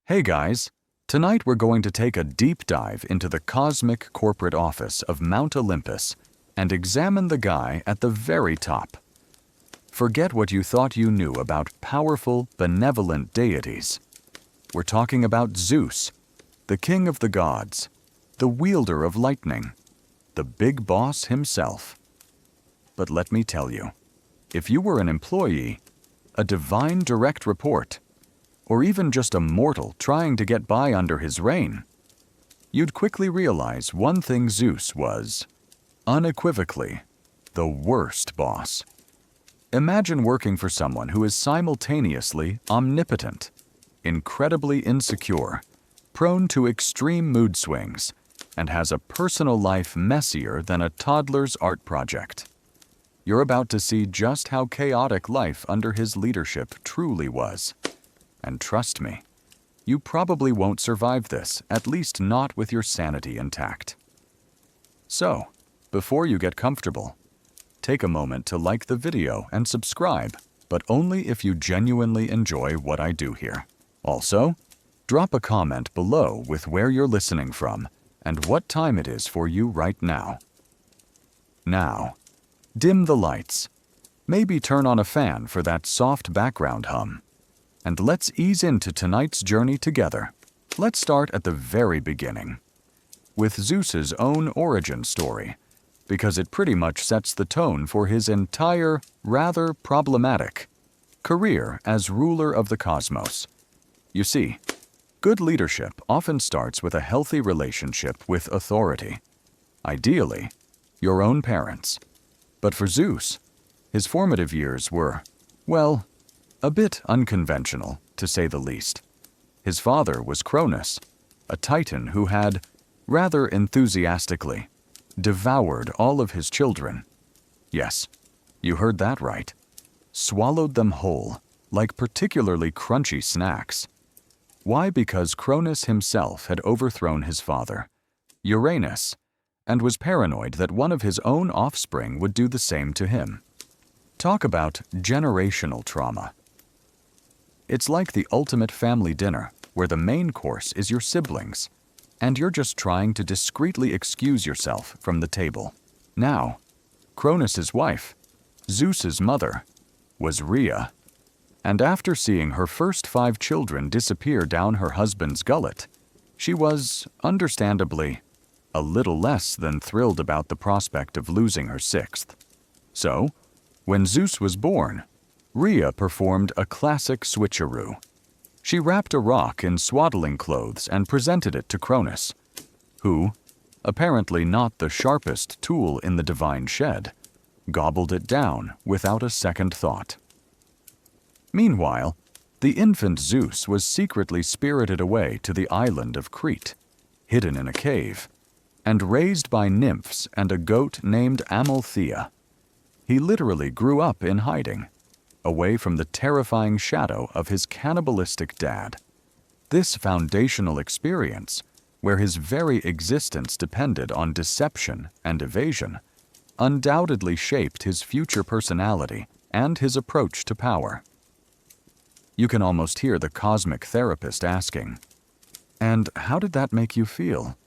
Hey guys, tonight we're going to take a deep dive into the cosmic corporate office of Mount Olympus and examine the guy at the very top. Forget what you thought you knew about powerful, benevolent deities. We're talking about Zeus, the king of the gods, the wielder of lightning, the big boss himself. But let me tell you, if you were an employee, a divine direct report, or even just a mortal trying to get by under his reign, you'd quickly realize one thing: Zeus was, unequivocally, the worst boss. Imagine working for someone who is simultaneously omnipotent, incredibly insecure, prone to extreme mood swings, and has a personal life messier than a toddler's art project. You're about to see just how chaotic life under his leadership truly was. And trust me, you probably won't survive this, at least not with your sanity intact. So, before you get comfortable, take a moment to like the video and subscribe, but only if you genuinely enjoy what I do here. Also, drop a comment below with where you're listening from and what time it is for you right now. Now, dim the lights. Maybe turn on a fan for that soft background hum. And let's ease into tonight's journey together. Let's start at the very beginning, with Zeus's own origin story, because it pretty much sets the tone for his entire, rather problematic, career as ruler of the cosmos. You see, good leadership often starts with a healthy relationship with authority. Ideally, your own parents. But for Zeus, his formative years were, well, a bit unconventional, to say the least. His father was Cronus, a titan who had, rather enthusiastically, devoured all of his children. Yes, you heard that right. Swallowed them whole, like particularly crunchy snacks. Why? Because Cronus himself had overthrown his father, Uranus, and was paranoid that one of his own offspring would do the same to him. Talk about generational trauma. It's like the ultimate family dinner, where the main course is your siblings, and you're just trying to discreetly excuse yourself from the table. Now, Cronus's wife, Zeus's mother, was Rhea, and after seeing her first 5 children disappear down her husband's gullet, she was, understandably, a little less than thrilled about the prospect of losing her 6th. So, when Zeus was born, Rhea performed a classic switcheroo. She wrapped a rock in swaddling clothes and presented it to Cronus, who, apparently not the sharpest tool in the divine shed, gobbled it down without a second thought. Meanwhile, the infant Zeus was secretly spirited away to the island of Crete, hidden in a cave, and raised by nymphs and a goat named Amalthea. He literally grew up in hiding, away from the terrifying shadow of his cannibalistic dad. This foundational experience, where his very existence depended on deception and evasion, undoubtedly shaped his future personality and his approach to power. You can almost hear the cosmic therapist asking, "And how did that make you feel,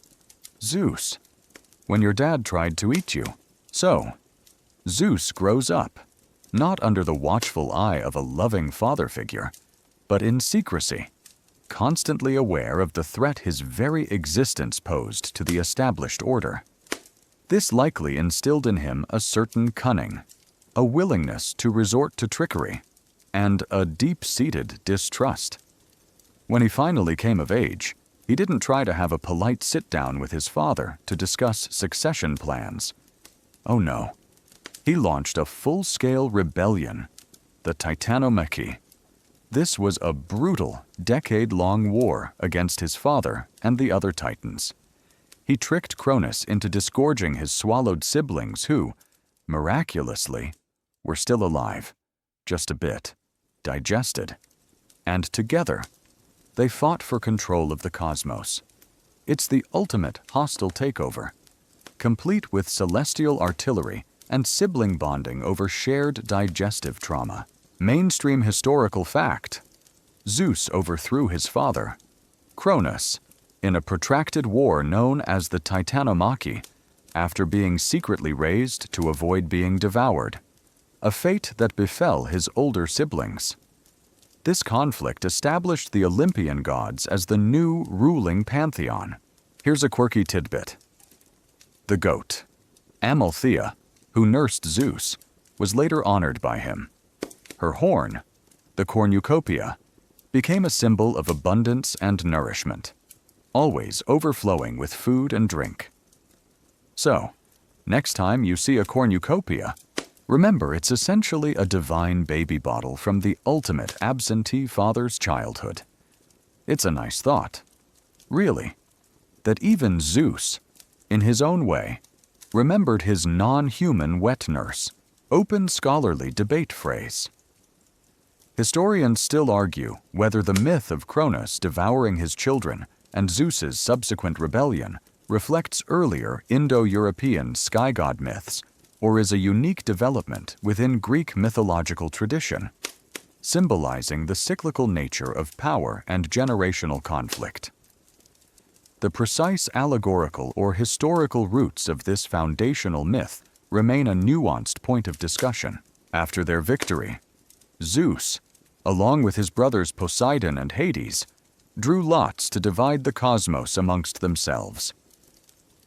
Zeus, when your dad tried to eat you?" So, Zeus grows up, not under the watchful eye of a loving father figure, but in secrecy, constantly aware of the threat his very existence posed to the established order. This likely instilled in him a certain cunning, a willingness to resort to trickery, and a deep-seated distrust. When he finally came of age, he didn't try to have a polite sit-down with his father to discuss succession plans. Oh no. He launched a full-scale rebellion, the Titanomachy. This was a brutal, decade-long war against his father and the other titans. He tricked Cronus into disgorging his swallowed siblings who, miraculously, were still alive, just a bit, digested. And together, they fought for control of the cosmos. It's the ultimate hostile takeover, complete with celestial artillery and sibling bonding over shared digestive trauma. Mainstream historical fact: Zeus overthrew his father, Cronus, in a protracted war known as the Titanomachy, after being secretly raised to avoid being devoured, a fate that befell his older siblings. This conflict established the Olympian gods as the new ruling pantheon. Here's a quirky tidbit. The goat, Amalthea, who nursed Zeus, was later honored by him. Her horn, the cornucopia, became a symbol of abundance and nourishment, always overflowing with food and drink. So, next time you see a cornucopia, remember it's essentially a divine baby bottle from the ultimate absentee father's childhood. It's a nice thought, really, that even Zeus, in his own way, remembered his non-human wet nurse, open scholarly debate phrase. Historians still argue whether the myth of Cronus devouring his children and Zeus's subsequent rebellion reflects earlier Indo-European sky god myths or is a unique development within Greek mythological tradition, symbolizing the cyclical nature of power and generational conflict. The precise allegorical or historical roots of this foundational myth remain a nuanced point of discussion. After their victory, Zeus, along with his brothers Poseidon and Hades, drew lots to divide the cosmos amongst themselves.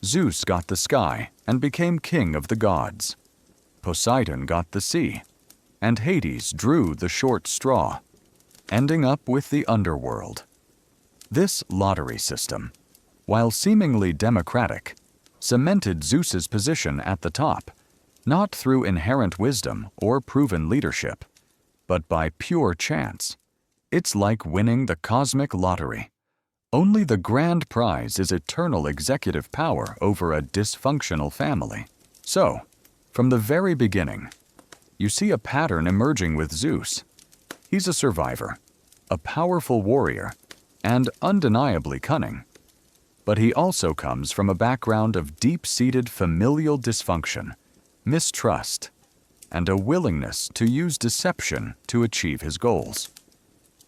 Zeus got the sky and became king of the gods. Poseidon got the sea, and Hades drew the short straw, ending up with the underworld. This lottery system, while seemingly democratic, cemented Zeus's position at the top, not through inherent wisdom or proven leadership, but by pure chance. It's like winning the cosmic lottery. Only the grand prize is eternal executive power over a dysfunctional family. So, from the very beginning, you see a pattern emerging with Zeus. He's a survivor, a powerful warrior, and undeniably cunning. But he also comes from a background of deep-seated familial dysfunction, mistrust, and a willingness to use deception to achieve his goals.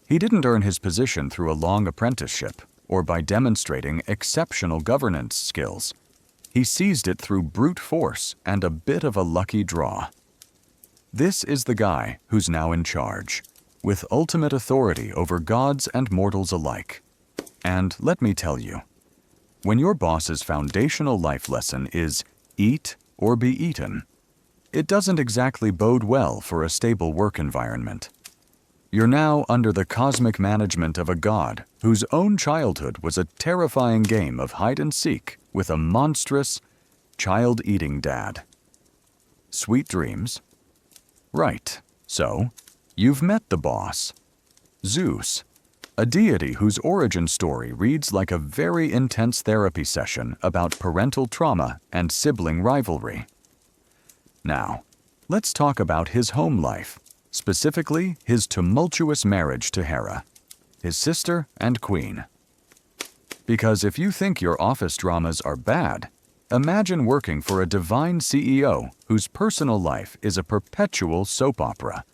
He didn't earn his position through a long apprenticeship or by demonstrating exceptional governance skills. He seized it through brute force and a bit of a lucky draw. This is the guy who's now in charge, with ultimate authority over gods and mortals alike. And let me tell you, when your boss's foundational life lesson is eat or be eaten, it doesn't exactly bode well for a stable work environment. You're now under the cosmic management of a god whose own childhood was a terrifying game of hide-and-seek with a monstrous, child-eating dad. Sweet dreams? Right, so you've met the boss, Zeus, a deity whose origin story reads like a very intense therapy session about parental trauma and sibling rivalry. Now, let's talk about his home life, specifically his tumultuous marriage to Hera, his sister and queen. Because if you think your office dramas are bad, imagine working for a divine CEO whose personal life is a perpetual soap opera,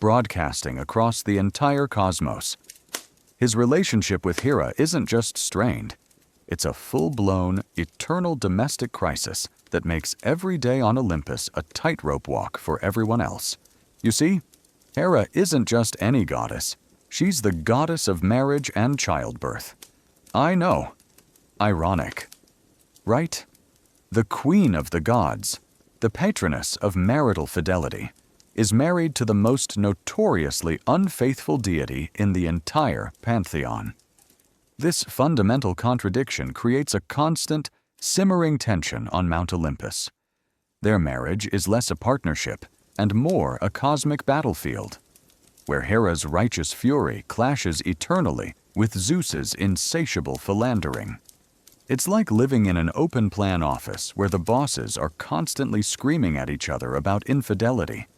broadcasting across the entire cosmos. His relationship with Hera isn't just strained, it's a full-blown, eternal domestic crisis that makes every day on Olympus a tightrope walk for everyone else. You see, Hera isn't just any goddess, she's the goddess of marriage and childbirth. I know. Ironic. Right? The queen of the gods, the patroness of marital fidelity, is married to the most notoriously unfaithful deity in the entire pantheon. This fundamental contradiction creates a constant, simmering tension on Mount Olympus. Their marriage is less a partnership and more a cosmic battlefield, where Hera's righteous fury clashes eternally with Zeus's insatiable philandering. It's like living in an open-plan office where the bosses are constantly screaming at each other about infidelity,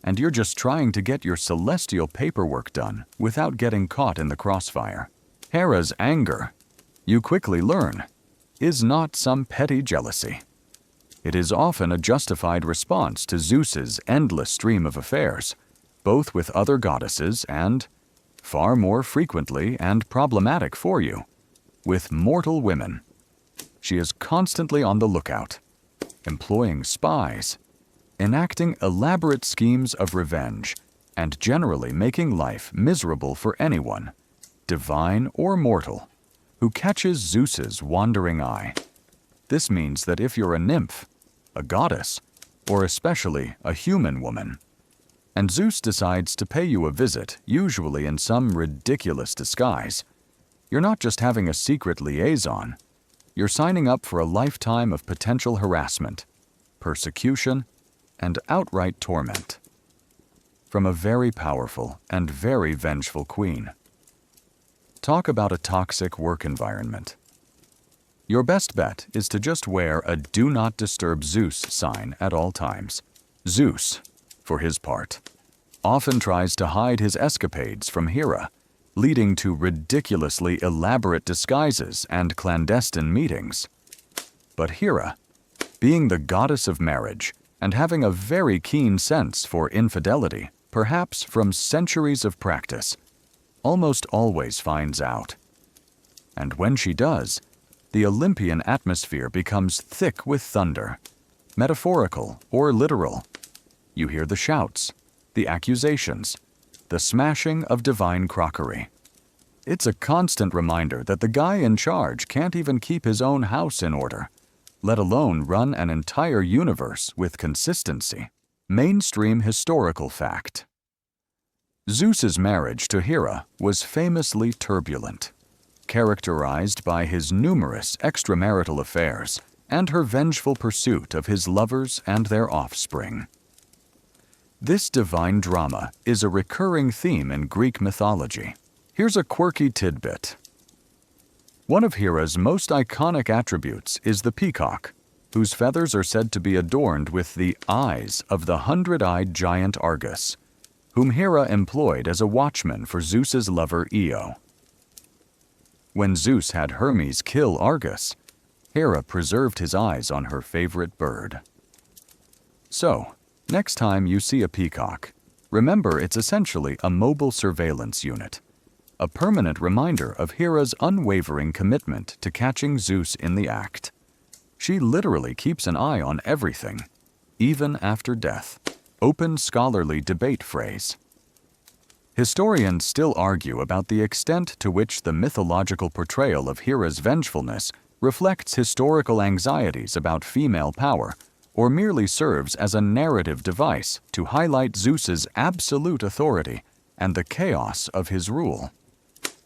and you're just trying to get your celestial paperwork done without getting caught in the crossfire. Hera's anger, you quickly learn, is not some petty jealousy. It is often a justified response to Zeus's endless stream of affairs, both with other goddesses and, far more frequently and problematic for you, with mortal women. She is constantly on the lookout, employing spies, enacting elaborate schemes of revenge, and generally making life miserable for anyone, divine or mortal, who catches Zeus's wandering eye. This means that if you're a nymph, a goddess, or especially a human woman, and Zeus decides to pay you a visit, usually in some ridiculous disguise, you're not just having a secret liaison, you're signing up for a lifetime of potential harassment, persecution, and outright torment from a very powerful and very vengeful queen. Talk about a toxic work environment. Your best bet is to just wear a Do Not Disturb Zeus sign at all times. Zeus, for his part, often tries to hide his escapades from Hera, leading to ridiculously elaborate disguises and clandestine meetings. But Hera, being the goddess of marriage and having a very keen sense for infidelity, perhaps from centuries of practice, almost always finds out. And when she does, the Olympian atmosphere becomes thick with thunder, metaphorical or literal. You hear the shouts, the accusations, the smashing of divine crockery. It's a constant reminder that the guy in charge can't even keep his own house in order, let alone run an entire universe with consistency. Mainstream historical fact. Zeus's marriage to Hera was famously turbulent, characterized by his numerous extramarital affairs and her vengeful pursuit of his lovers and their offspring. This divine drama is a recurring theme in Greek mythology. Here's a quirky tidbit. One of Hera's most iconic attributes is the peacock, whose feathers are said to be adorned with the eyes of the 100-eyed giant Argus, whom Hera employed as a watchman for Zeus's lover Io. When Zeus had Hermes kill Argus, Hera preserved his eyes on her favorite bird. So, next time you see a peacock, remember it's essentially a mobile surveillance unit, a permanent reminder of Hera's unwavering commitment to catching Zeus in the act. She literally keeps an eye on everything, even after death. Open scholarly debate phrase. Historians still argue about the extent to which the mythological portrayal of Hera's vengefulness reflects historical anxieties about female power, or merely serves as a narrative device to highlight Zeus's absolute authority and the chaos of his rule.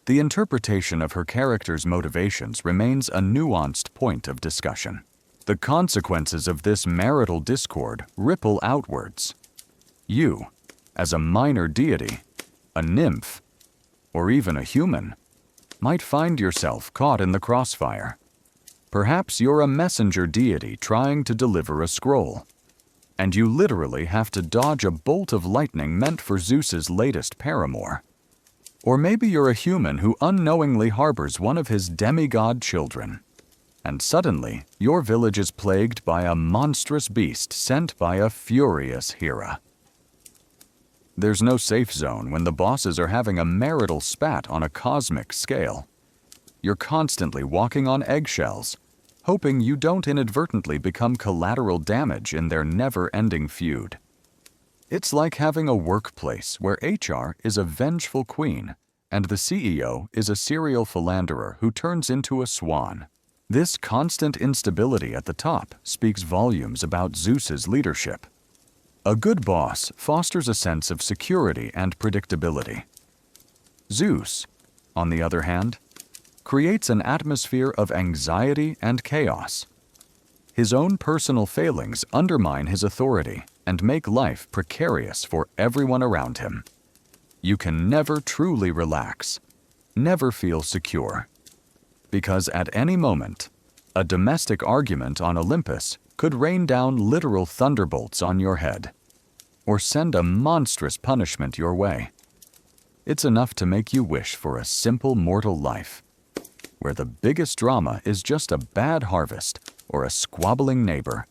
The interpretation of her character's motivations remains a nuanced point of discussion. The consequences of this marital discord ripple outwards. You, as a minor deity, a nymph, or even a human, might find yourself caught in the crossfire. Perhaps you're a messenger deity trying to deliver a scroll, and you literally have to dodge a bolt of lightning meant for Zeus's latest paramour. Or maybe you're a human who unknowingly harbors one of his demigod children, and suddenly your village is plagued by a monstrous beast sent by a furious Hera. There's no safe zone when the bosses are having a marital spat on a cosmic scale. You're constantly walking on eggshells, hoping you don't inadvertently become collateral damage in their never-ending feud. It's like having a workplace where HR is a vengeful queen and the CEO is a serial philanderer who turns into a swan. This constant instability at the top speaks volumes about Zeus's leadership. A good boss fosters a sense of security and predictability. Zeus, on the other hand, creates an atmosphere of anxiety and chaos. His own personal failings undermine his authority and make life precarious for everyone around him. You can never truly relax, never feel secure, because at any moment, a domestic argument on Olympus could rain down literal thunderbolts on your head, or send a monstrous punishment your way. It's enough to make you wish for a simple mortal life, where the biggest drama is just a bad harvest or a squabbling neighbor,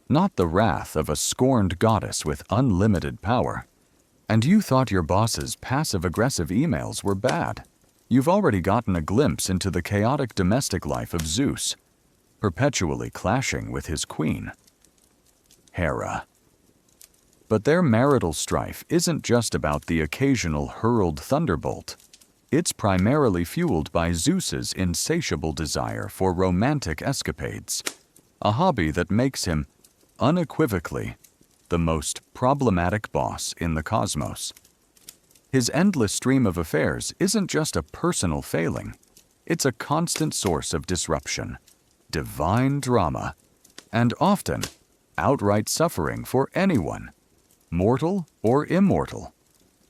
not the wrath of a scorned goddess with unlimited power. And you thought your boss's passive-aggressive emails were bad. You've already gotten a glimpse into the chaotic domestic life of Zeus, perpetually clashing with his queen, Hera. But their marital strife isn't just about the occasional hurled thunderbolt. It's primarily fueled by Zeus's insatiable desire for romantic escapades, a hobby that makes him, unequivocally, the most problematic boss in the cosmos. His endless stream of affairs isn't just a personal failing, it's a constant source of disruption, divine drama, and often outright suffering for anyone, mortal or immortal,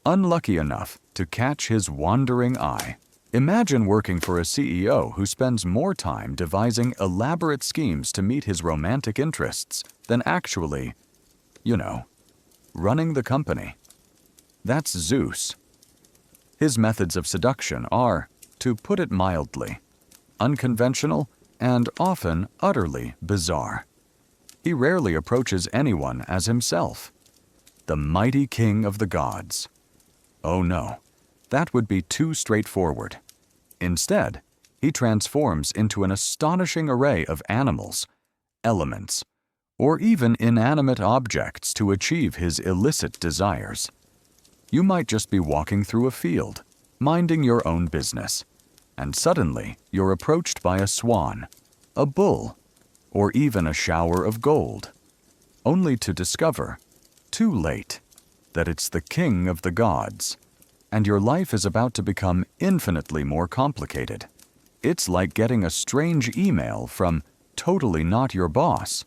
unlucky enough to catch his wandering eye. Imagine working for a CEO who spends more time devising elaborate schemes to meet his romantic interests than actually, running the company. That's Zeus. His methods of seduction are, to put it mildly, unconventional and often utterly bizarre. He rarely approaches anyone as himself, the mighty king of the gods. Oh no, that would be too straightforward. Instead, he transforms into an astonishing array of animals, elements, or even inanimate objects to achieve his illicit desires. You might just be walking through a field, minding your own business, and suddenly you're approached by a swan, a bull, or even a shower of gold, only to discover, too late, that it's the king of the gods, and your life is about to become infinitely more complicated. It's like getting a strange email from totally not your boss,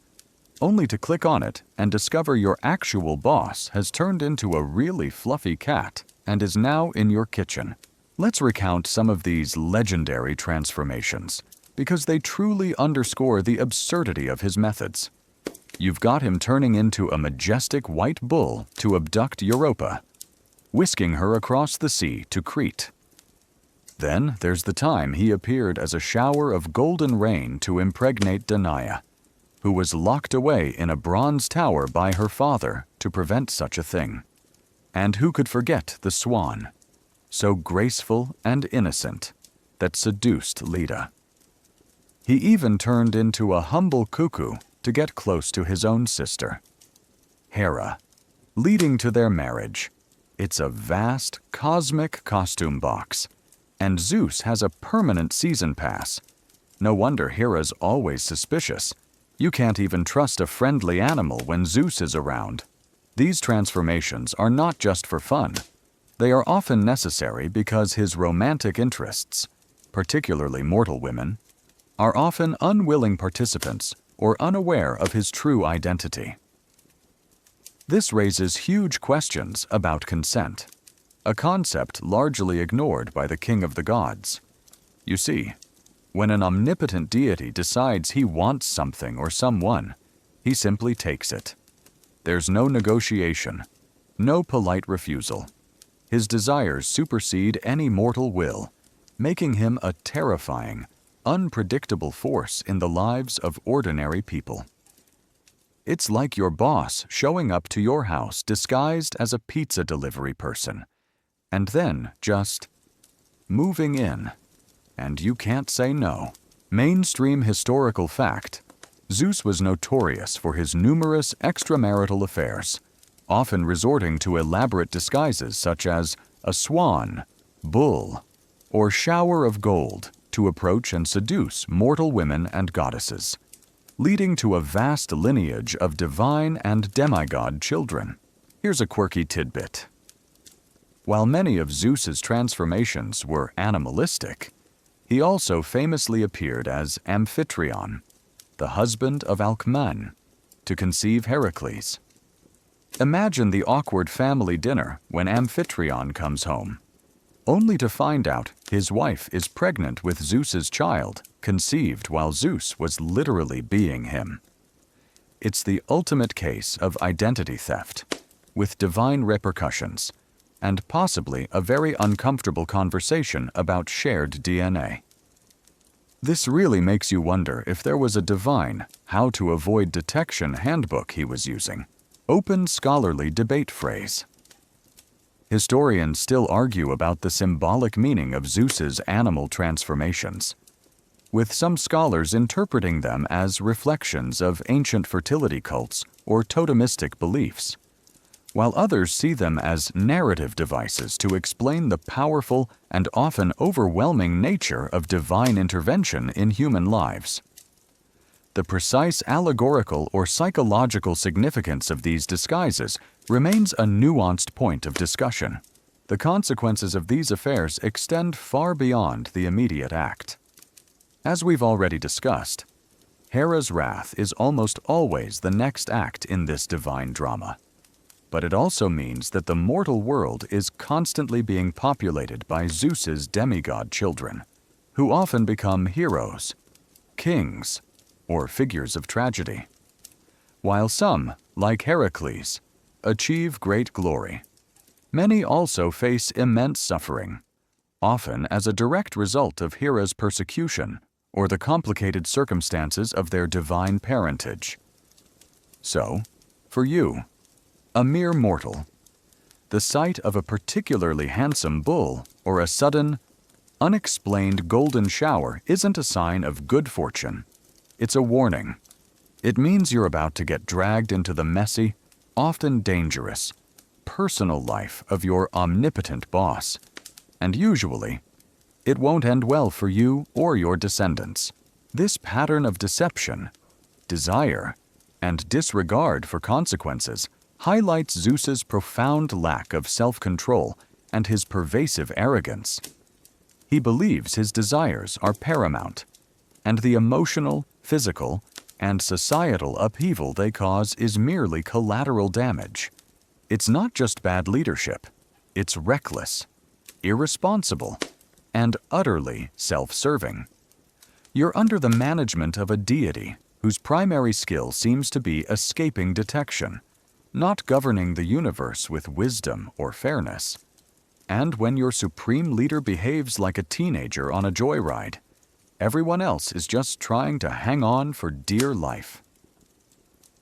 only to click on it and discover your actual boss has turned into a really fluffy cat and is now in your kitchen. Let's recount some of these legendary transformations, because they truly underscore the absurdity of his methods. You've got him turning into a majestic white bull to abduct Europa, whisking her across the sea to Crete. Then there's the time he appeared as a shower of golden rain to impregnate Danae, who was locked away in a bronze tower by her father to prevent such a thing. And who could forget the swan, so graceful and innocent, that seduced Leda. He even turned into a humble cuckoo to get close to his own sister, Hera, leading to their marriage. It's a vast, cosmic costume box, and Zeus has a permanent season pass. No wonder Hera's always suspicious. You can't even trust a friendly animal when Zeus is around. These transformations are not just for fun. They are often necessary because his romantic interests, particularly mortal women, are often unwilling participants or unaware of his true identity. This raises huge questions about consent, a concept largely ignored by the king of the gods. You see, when an omnipotent deity decides he wants something or someone, he simply takes it. There's no negotiation, no polite refusal. His desires supersede any mortal will, making him a terrifying, unpredictable force in the lives of ordinary people. It's like your boss showing up to your house disguised as a pizza delivery person, and then just moving in. And you can't say no. Mainstream historical fact: Zeus was notorious for his numerous extramarital affairs, often resorting to elaborate disguises such as a swan, bull, or shower of gold to approach and seduce mortal women and goddesses, leading to a vast lineage of divine and demigod children. Here's a quirky tidbit. While many of Zeus's transformations were animalistic, he also famously appeared as Amphitryon, the husband of Alcmene, to conceive Heracles. Imagine the awkward family dinner when Amphitryon comes home, only to find out his wife is pregnant with Zeus's child, conceived while Zeus was literally being him. It's the ultimate case of identity theft, with divine repercussions, and possibly a very uncomfortable conversation about shared DNA. This really makes you wonder if there was a divine how to avoid detection handbook he was using. Open scholarly debate phrase. Historians still argue about the symbolic meaning of Zeus's animal transformations, with some scholars interpreting them as reflections of ancient fertility cults or totemistic beliefs, while others see them as narrative devices to explain the powerful and often overwhelming nature of divine intervention in human lives. The precise allegorical or psychological significance of these disguises remains a nuanced point of discussion. The consequences of these affairs extend far beyond the immediate act. As we've already discussed, Hera's wrath is almost always the next act in this divine drama. But it also means that the mortal world is constantly being populated by Zeus's demigod children, who often become heroes, kings, or figures of tragedy. While some, like Heracles, achieve great glory, many also face immense suffering, often as a direct result of Hera's persecution or the complicated circumstances of their divine parentage. So, for you, a mere mortal, the sight of a particularly handsome bull or a sudden, unexplained golden shower isn't a sign of good fortune. It's a warning. It means you're about to get dragged into the messy, often dangerous, personal life of your omnipotent boss, and usually, it won't end well for you or your descendants. This pattern of deception, desire, and disregard for consequences highlights Zeus's profound lack of self-control and his pervasive arrogance. He believes his desires are paramount, and the emotional, physical, and societal upheaval they cause is merely collateral damage. It's not just bad leadership, it's reckless, irresponsible, and utterly self-serving. You're under the management of a deity whose primary skill seems to be escaping detection, not governing the universe with wisdom or fairness. And when your supreme leader behaves like a teenager on a joyride, everyone else is just trying to hang on for dear life.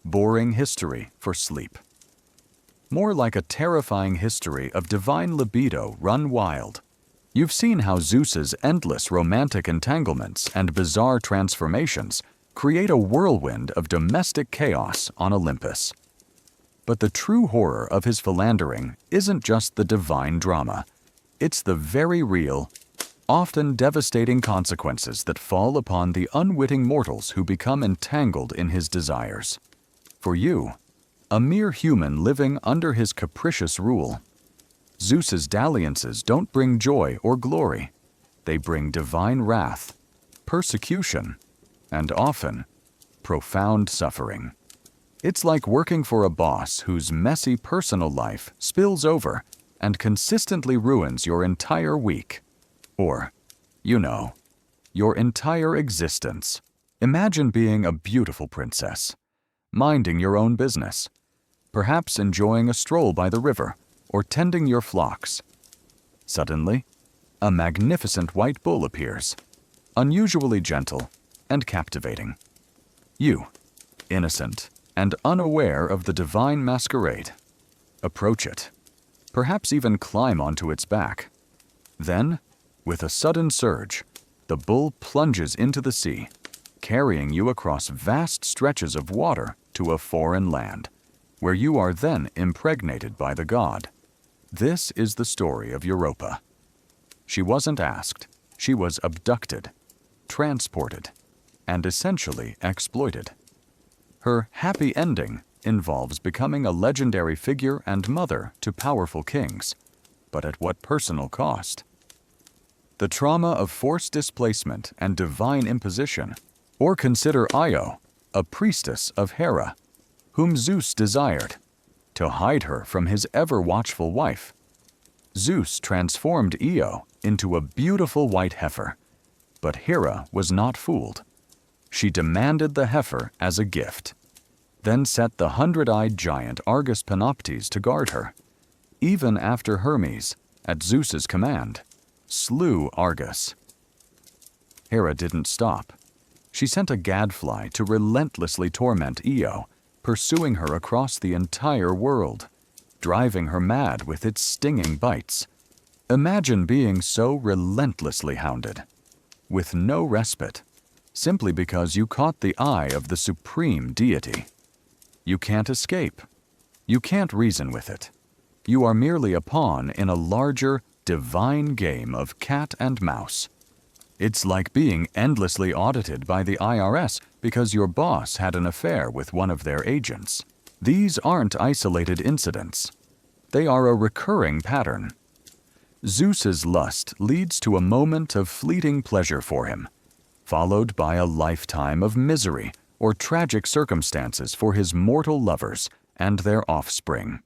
Boring history for sleep. More like a terrifying history of divine libido run wild. You've seen how Zeus's endless romantic entanglements and bizarre transformations create a whirlwind of domestic chaos on Olympus. But the true horror of his philandering isn't just the divine drama. It's the very real, often devastating consequences that fall upon the unwitting mortals who become entangled in his desires. For you, a mere human living under his capricious rule, Zeus's dalliances don't bring joy or glory. They bring divine wrath, persecution, and often, profound suffering. It's like working for a boss whose messy personal life spills over and consistently ruins your entire week. Or, your entire existence. Imagine being a beautiful princess, minding your own business, perhaps enjoying a stroll by the river or tending your flocks. Suddenly, a magnificent white bull appears, unusually gentle and captivating. You, innocent and unaware of the divine masquerade, approach it, perhaps even climb onto its back. Then, with a sudden surge, the bull plunges into the sea, carrying you across vast stretches of water to a foreign land, where you are then impregnated by the god. This is the story of Europa. She wasn't asked, she was abducted, transported, and essentially exploited. Her happy ending involves becoming a legendary figure and mother to powerful kings, but at what personal cost? The trauma of forced displacement and divine imposition. Or consider Io, a priestess of Hera, whom Zeus desired, to hide her from his ever-watchful wife. Zeus transformed Io into a beautiful white heifer, but Hera was not fooled. She demanded the heifer as a gift, then set the 100-eyed giant Argus Panoptes to guard her, even after Hermes, at Zeus's command, slew Argus. Hera didn't stop. She sent a gadfly to relentlessly torment Io, pursuing her across the entire world. driving her mad with its stinging bites. Imagine being so relentlessly hounded, with no respite, simply because you caught the eye of the supreme deity. You can't escape. You can't reason with it. You are merely a pawn in a larger, divine game of cat and mouse. It's like being endlessly audited by the IRS because your boss had an affair with one of their agents. These aren't isolated incidents. They are a recurring pattern. Zeus's lust leads to a moment of fleeting pleasure for him, followed by a lifetime of misery or tragic circumstances for his mortal lovers and their offspring.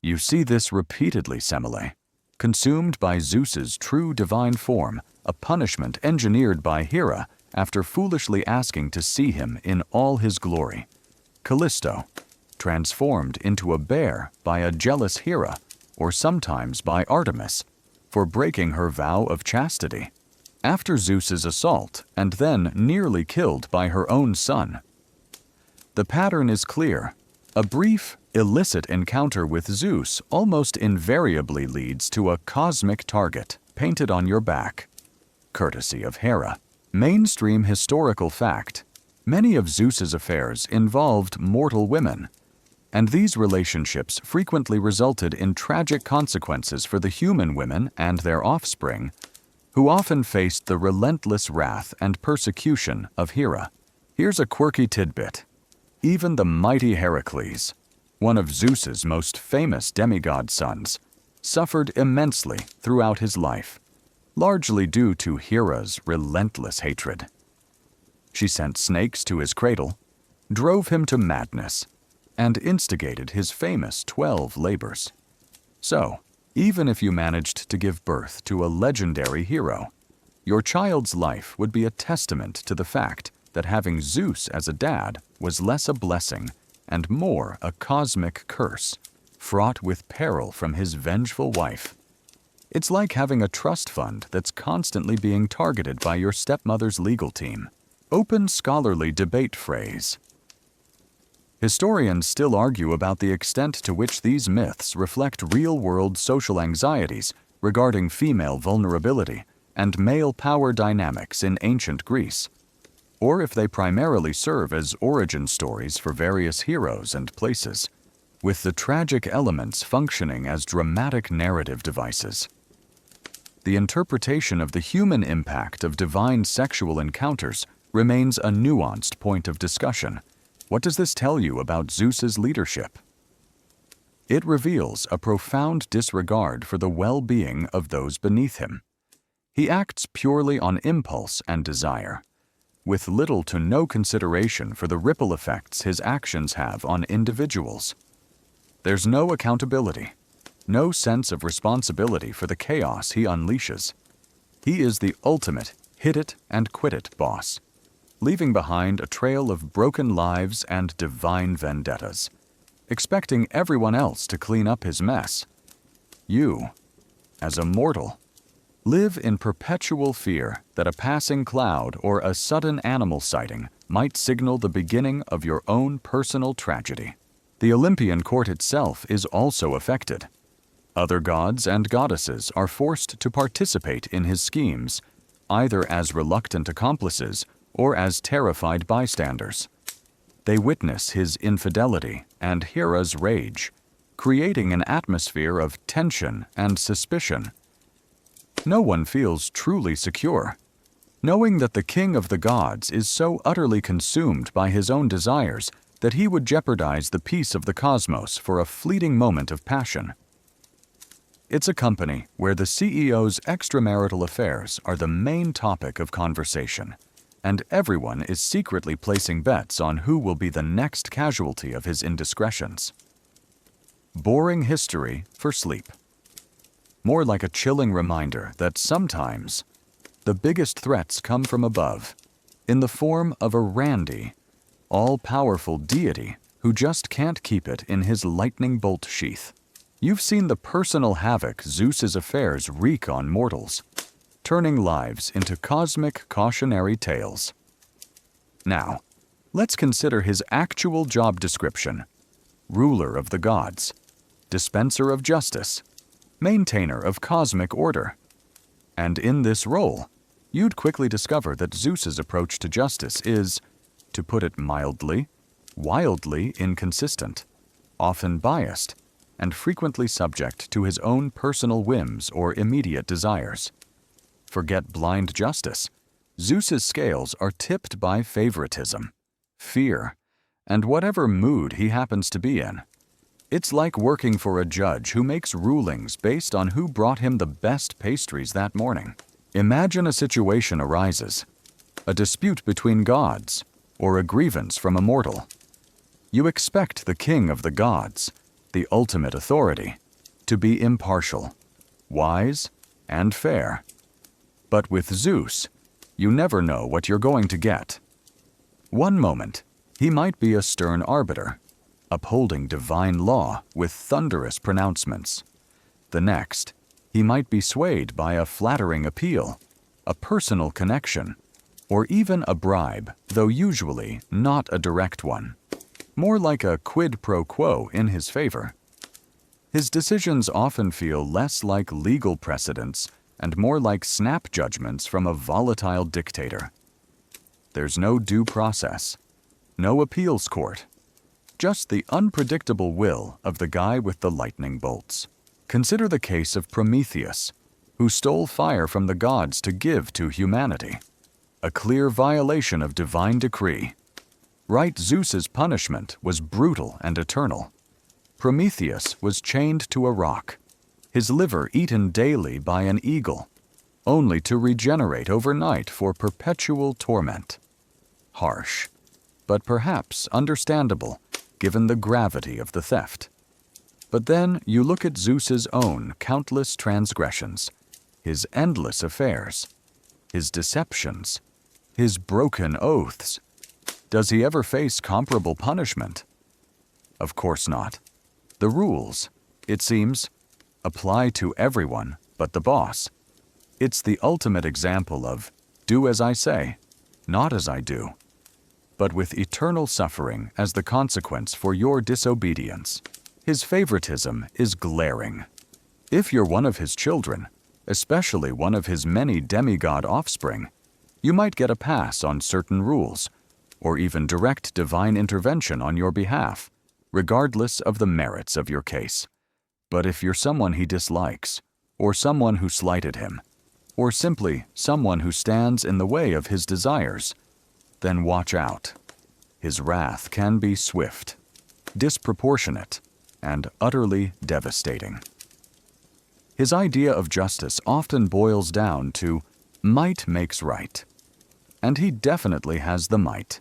You see this repeatedly, Semele. Consumed by Zeus's true divine form, a punishment engineered by Hera after foolishly asking to see him in all his glory. Callisto, transformed into a bear by a jealous Hera, or sometimes by Artemis, for breaking her vow of chastity. After Zeus's assault, and then nearly killed by her own son. The pattern is clear. A brief, illicit encounter with Zeus almost invariably leads to a cosmic target painted on your back, courtesy of Hera. Mainstream historical fact: many of Zeus's affairs involved mortal women, and these relationships frequently resulted in tragic consequences for the human women and their offspring, who often faced the relentless wrath and persecution of Hera. Here's a quirky tidbit. Even the mighty Heracles, one of Zeus's most famous demigod sons, suffered immensely throughout his life, largely due to Hera's relentless hatred. She sent snakes to his cradle, drove him to madness, and instigated his famous 12 labors. So, even if you managed to give birth to a legendary hero, your child's life would be a testament to the fact that having Zeus as a dad was less a blessing and more a cosmic curse, fraught with peril from his vengeful wife. It's like having a trust fund that's constantly being targeted by your stepmother's legal team. Open scholarly debate phrase. Historians still argue about the extent to which these myths reflect real-world social anxieties regarding female vulnerability and male power dynamics in ancient Greece, or if they primarily serve as origin stories for various heroes and places, with the tragic elements functioning as dramatic narrative devices. The interpretation of the human impact of divine sexual encounters remains a nuanced point of discussion. What does this tell you about Zeus's leadership? It reveals a profound disregard for the well-being of those beneath him. He acts purely on impulse and desire, with little to no consideration for the ripple effects his actions have on individuals. There's no accountability, no sense of responsibility for the chaos he unleashes. He is the ultimate hit-it-and-quit-it boss, leaving behind a trail of broken lives and divine vendettas, expecting everyone else to clean up his mess. You, as a mortal, live in perpetual fear that a passing cloud or a sudden animal sighting might signal the beginning of your own personal tragedy. The Olympian court itself is also affected. Other gods and goddesses are forced to participate in his schemes, either as reluctant accomplices or as terrified bystanders. They witness his infidelity and Hera's rage, creating an atmosphere of tension and suspicion. No one feels truly secure, knowing that the king of the gods is so utterly consumed by his own desires that he would jeopardize the peace of the cosmos for a fleeting moment of passion. It's a company where the CEO's extramarital affairs are the main topic of conversation, and everyone is secretly placing bets on who will be the next casualty of his indiscretions. Boring history for sleep. More like a chilling reminder that sometimes the biggest threats come from above, in the form of a randy, all-powerful deity who just can't keep it in his lightning bolt sheath. You've seen the personal havoc Zeus's affairs wreak on mortals, turning lives into cosmic cautionary tales. Now, let's consider his actual job description: ruler of the gods. dispenser of justice, maintainer of cosmic order. And in this role, you'd quickly discover that Zeus's approach to justice is, to put it mildly, wildly inconsistent, often biased, and frequently subject to his own personal whims or immediate desires. Forget blind justice. Zeus's scales are tipped by favoritism, fear, and whatever mood he happens to be in. It's like working for a judge who makes rulings based on who brought him the best pastries that morning. Imagine a situation arises, a dispute between gods, or a grievance from a mortal. You expect the king of the gods, the ultimate authority, to be impartial, wise, and fair. But with Zeus, you never know what you're going to get. One moment, he might be a stern arbiter, upholding divine law with thunderous pronouncements. The next, he might be swayed by a flattering appeal, a personal connection, or even a bribe, though usually not a direct one. More like a quid pro quo in his favor. His decisions often feel less like legal precedents and more like snap judgments from a volatile dictator. There's no due process, no appeals court, just the unpredictable will of the guy with the lightning bolts. Consider the case of Prometheus, who stole fire from the gods to give to humanity, a clear violation of divine decree. Right, Zeus's punishment was brutal and eternal. Prometheus was chained to a rock, his liver eaten daily by an eagle, only to regenerate overnight for perpetual torment. Harsh, but perhaps understandable, given the gravity of the theft. But then you look at Zeus's own countless transgressions, his endless affairs, his deceptions, his broken oaths. Does he ever face comparable punishment? Of course not. The rules, it seems, apply to everyone but the boss. It's the ultimate example of do as I say, not as I do, but with eternal suffering as the consequence for your disobedience. His favoritism is glaring. If you're one of his children, especially one of his many demigod offspring, you might get a pass on certain rules, or even direct divine intervention on your behalf, regardless of the merits of your case. But if you're someone he dislikes, or someone who slighted him, or simply someone who stands in the way of his desires, then watch out. His wrath can be swift, disproportionate, and utterly devastating. His idea of justice often boils down to might makes right. And he definitely has the might.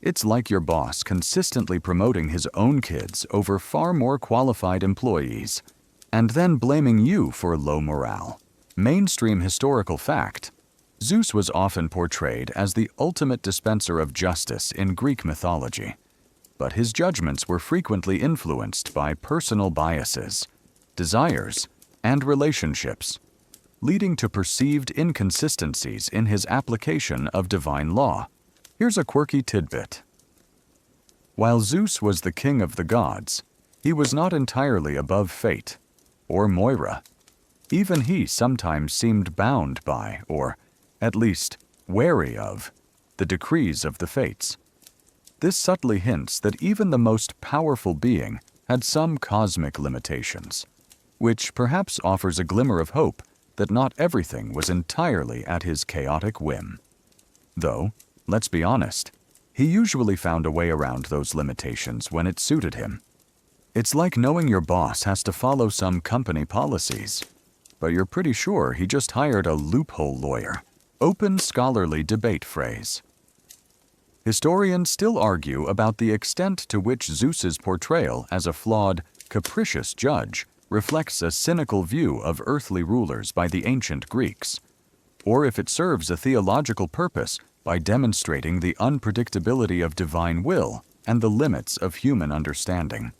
It's like your boss consistently promoting his own kids over far more qualified employees, and then blaming you for low morale. Mainstream historical fact: Zeus was often portrayed as the ultimate dispenser of justice in Greek mythology, but his judgments were frequently influenced by personal biases, desires, and relationships, leading to perceived inconsistencies in his application of divine law. Here's a quirky tidbit. While Zeus was the king of the gods, he was not entirely above fate, or Moira. Even he sometimes seemed bound by, or at least wary of, the decrees of the fates. This subtly hints that even the most powerful being had some cosmic limitations, which perhaps offers a glimmer of hope that not everything was entirely at his chaotic whim. Though, let's be honest, he usually found a way around those limitations when it suited him. It's like knowing your boss has to follow some company policies, but you're pretty sure he just hired a loophole lawyer. Open scholarly debate phrase. Historians still argue about the extent to which Zeus's portrayal as a flawed, capricious judge reflects a cynical view of earthly rulers by the ancient Greeks, or if it serves a theological purpose by demonstrating the unpredictability of divine will and the limits of human understanding.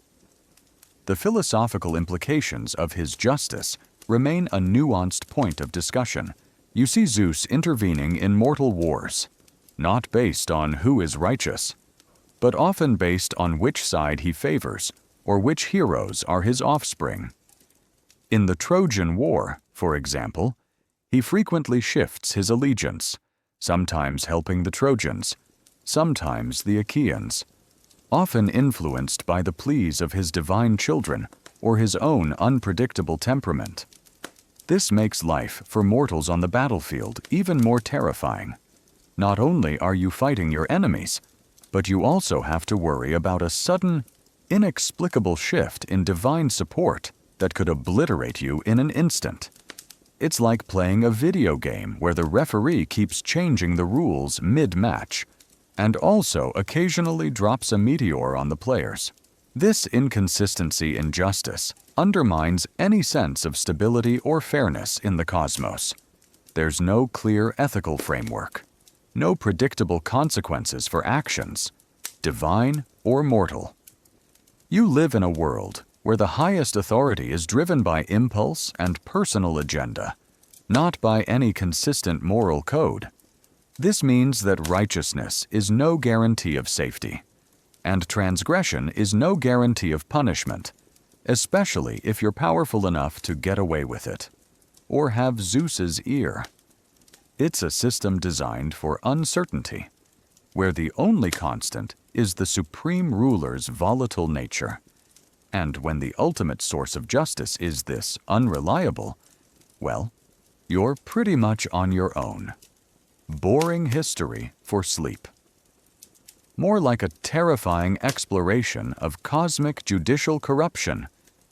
The philosophical implications of his justice remain a nuanced point of discussion. You see Zeus intervening in mortal wars, not based on who is righteous, but often based on which side he favors or which heroes are his offspring. In the Trojan War, for example, he frequently shifts his allegiance, sometimes helping the Trojans, sometimes the Achaeans, often influenced by the pleas of his divine children or his own unpredictable temperament. This makes life for mortals on the battlefield even more terrifying. Not only are you fighting your enemies, but you also have to worry about a sudden, inexplicable shift in divine support that could obliterate you in an instant. It's like playing a video game where the referee keeps changing the rules mid-match and also occasionally drops a meteor on the players. This inconsistency in justice undermines any sense of stability or fairness in the cosmos. There's no clear ethical framework, no predictable consequences for actions, divine or mortal. You live in a world where the highest authority is driven by impulse and personal agenda, not by any consistent moral code. This means that righteousness is no guarantee of safety, and transgression is no guarantee of punishment, especially if you're powerful enough to get away with it, or have Zeus's ear. It's a system designed for uncertainty, where the only constant is the supreme ruler's volatile nature. And when the ultimate source of justice is this unreliable, well, you're pretty much on your own. Boring history for sleep. More like a terrifying exploration of cosmic judicial corruption,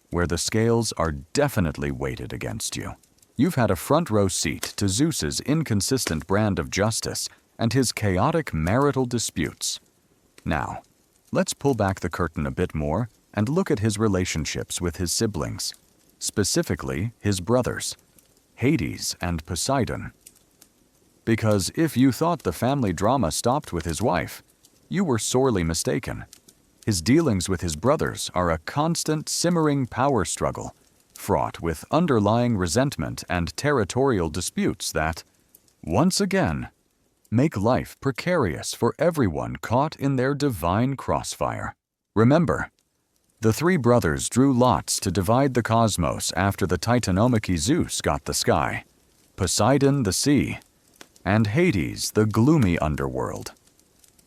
where the scales are definitely weighted against you. You've had a front-row seat to Zeus's inconsistent brand of justice and his chaotic marital disputes. Now, let's pull back the curtain a bit more and look at his relationships with his siblings, specifically his brothers, Hades and Poseidon. Because if you thought the family drama stopped with his wife, you were sorely mistaken. His dealings with his brothers are a constant, simmering power struggle, fraught with underlying resentment and territorial disputes that, once again, make life precarious for everyone caught in their divine crossfire. Remember, the three brothers drew lots to divide the cosmos after the Titanomachy Zeus got the sky, Poseidon the sea, and Hades the gloomy underworld.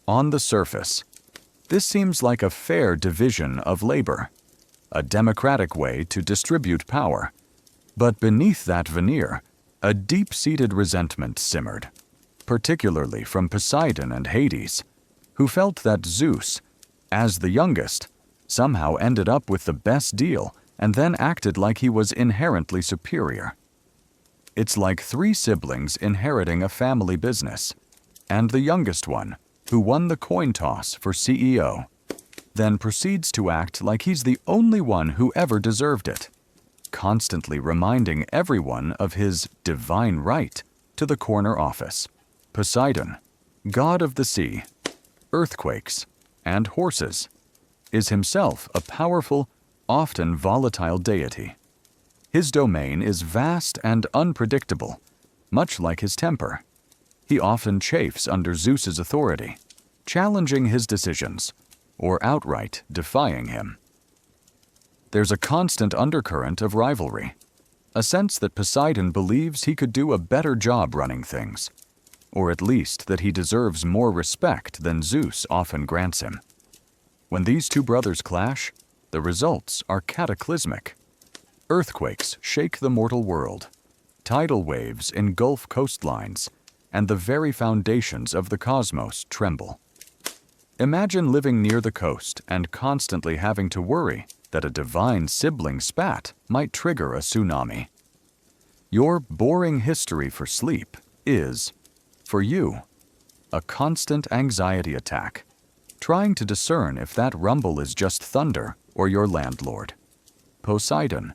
On the surface, this seems like a fair division of labor, a democratic way to distribute power. But beneath that veneer, a deep-seated resentment simmered, particularly from Poseidon and Hades, who felt that Zeus, as the youngest, somehow ended up with the best deal and then acted like he was inherently superior. It's like three siblings inheriting a family business, and the youngest one, who won the coin toss for CEO, then proceeds to act like he's the only one who ever deserved it, constantly reminding everyone of his divine right to the corner office. Poseidon, god of the sea, earthquakes, and horses, is himself a powerful, often volatile deity. His domain is vast and unpredictable, much like his temper. He often chafes under Zeus's authority, challenging his decisions, or outright defying him. There's a constant undercurrent of rivalry, a sense that Poseidon believes he could do a better job running things, or at least that he deserves more respect than Zeus often grants him. When these two brothers clash, the results are cataclysmic. Earthquakes shake the mortal world, tidal waves engulf coastlines, and the very foundations of the cosmos tremble. Imagine living near the coast and constantly having to worry that a divine sibling spat might trigger a tsunami. Your boring history for sleep is, for you, a constant anxiety attack, trying to discern if that rumble is just thunder or your landlord. Poseidon,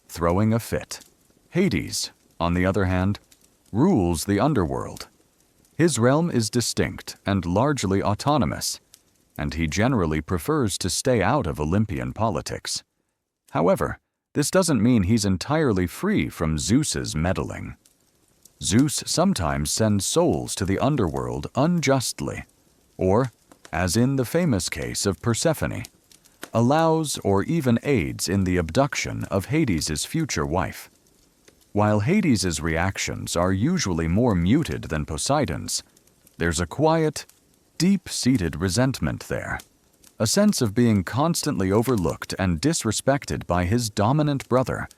throwing a fit. Hades, on the other hand, rules the underworld. His realm is distinct and largely autonomous, and he generally prefers to stay out of Olympian politics. However, this doesn't mean he's entirely free from Zeus's meddling. Zeus sometimes sends souls to the underworld unjustly, or, as in the famous case of Persephone, allows or even aids in the abduction of Hades's future wife. While Hades's reactions are usually more muted than Poseidon's, there's a quiet, deep-seated resentment there, a sense of being constantly overlooked and disrespected by his dominant brother.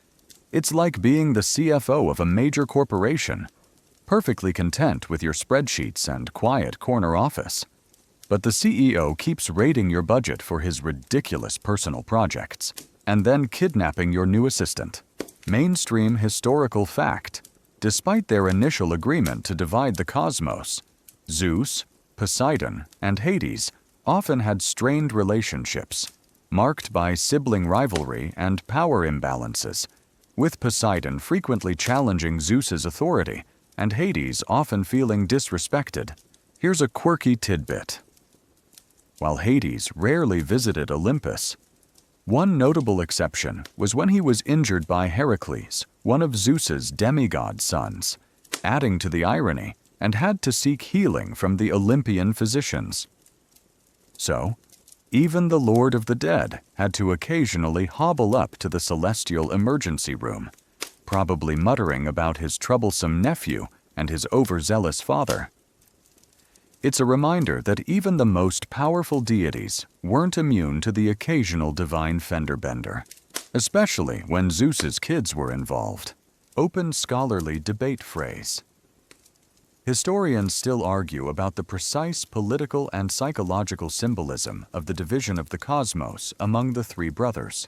It's like being the CFO of a major corporation, perfectly content with your spreadsheets and quiet corner office. But the CEO keeps raiding your budget for his ridiculous personal projects, and then kidnapping your new assistant. Mainstream historical fact: despite their initial agreement to divide the cosmos, Zeus, Poseidon, and Hades often had strained relationships, marked by sibling rivalry and power imbalances, with Poseidon frequently challenging Zeus's authority and Hades often feeling disrespected. Here's a quirky tidbit. While Hades rarely visited Olympus, one notable exception was when he was injured by Heracles, one of Zeus's demigod sons, adding to the irony, and had to seek healing from the Olympian physicians. So, even the Lord of the Dead had to occasionally hobble up to the celestial emergency room, probably muttering about his troublesome nephew and his overzealous father. It's a reminder that even the most powerful deities weren't immune to the occasional divine fender-bender, especially when Zeus's kids were involved. Open scholarly debate phrase. Historians still argue about the precise political and psychological symbolism of the division of the cosmos among the three brothers,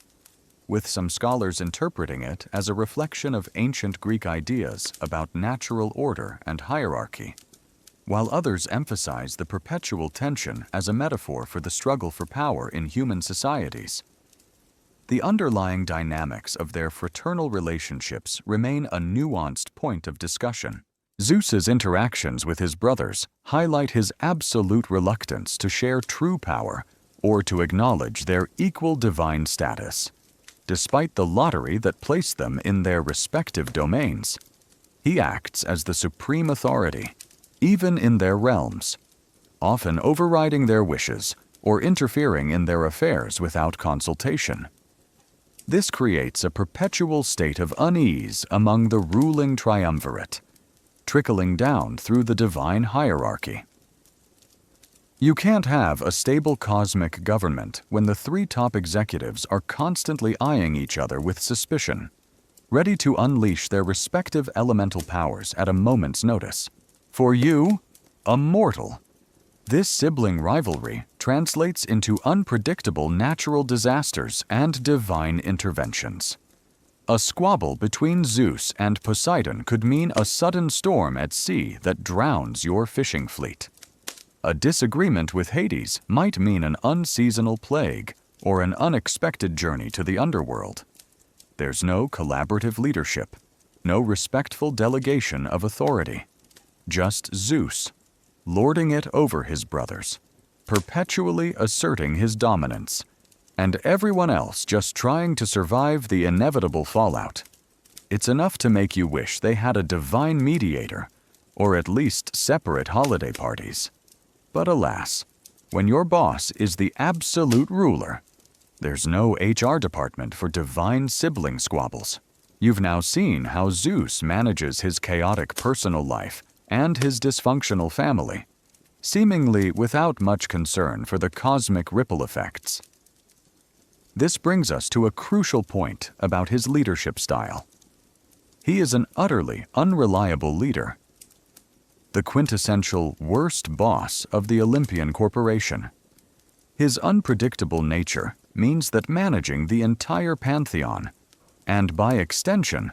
with some scholars interpreting it as a reflection of ancient Greek ideas about natural order and hierarchy, while others emphasize the perpetual tension as a metaphor for the struggle for power in human societies. The underlying dynamics of their fraternal relationships remain a nuanced point of discussion. Zeus's interactions with his brothers highlight his absolute reluctance to share true power or to acknowledge their equal divine status, despite the lottery that placed them in their respective domains. He acts as the supreme authority, even in their realms, often overriding their wishes or interfering in their affairs without consultation. This creates a perpetual state of unease among the ruling triumvirate, trickling down through the divine hierarchy. You can't have a stable cosmic government when the three top executives are constantly eyeing each other with suspicion, ready to unleash their respective elemental powers at a moment's notice. For you, a mortal, this sibling rivalry translates into unpredictable natural disasters and divine interventions. A squabble between Zeus and Poseidon could mean a sudden storm at sea that drowns your fishing fleet. A disagreement with Hades might mean an unseasonal plague or an unexpected journey to the underworld. There's no collaborative leadership, no respectful delegation of authority. Just Zeus, lording it over his brothers, perpetually asserting his dominance, and everyone else just trying to survive the inevitable fallout. It's enough to make you wish they had a divine mediator, or at least separate holiday parties. But alas, when your boss is the absolute ruler, there's no HR department for divine sibling squabbles. You've now seen how Zeus manages his chaotic personal life and his dysfunctional family, seemingly without much concern for the cosmic ripple effects. This brings us to a crucial point about his leadership style. He is an utterly unreliable leader, the quintessential worst boss of the Olympian corporation. His unpredictable nature means that managing the entire pantheon, and by extension,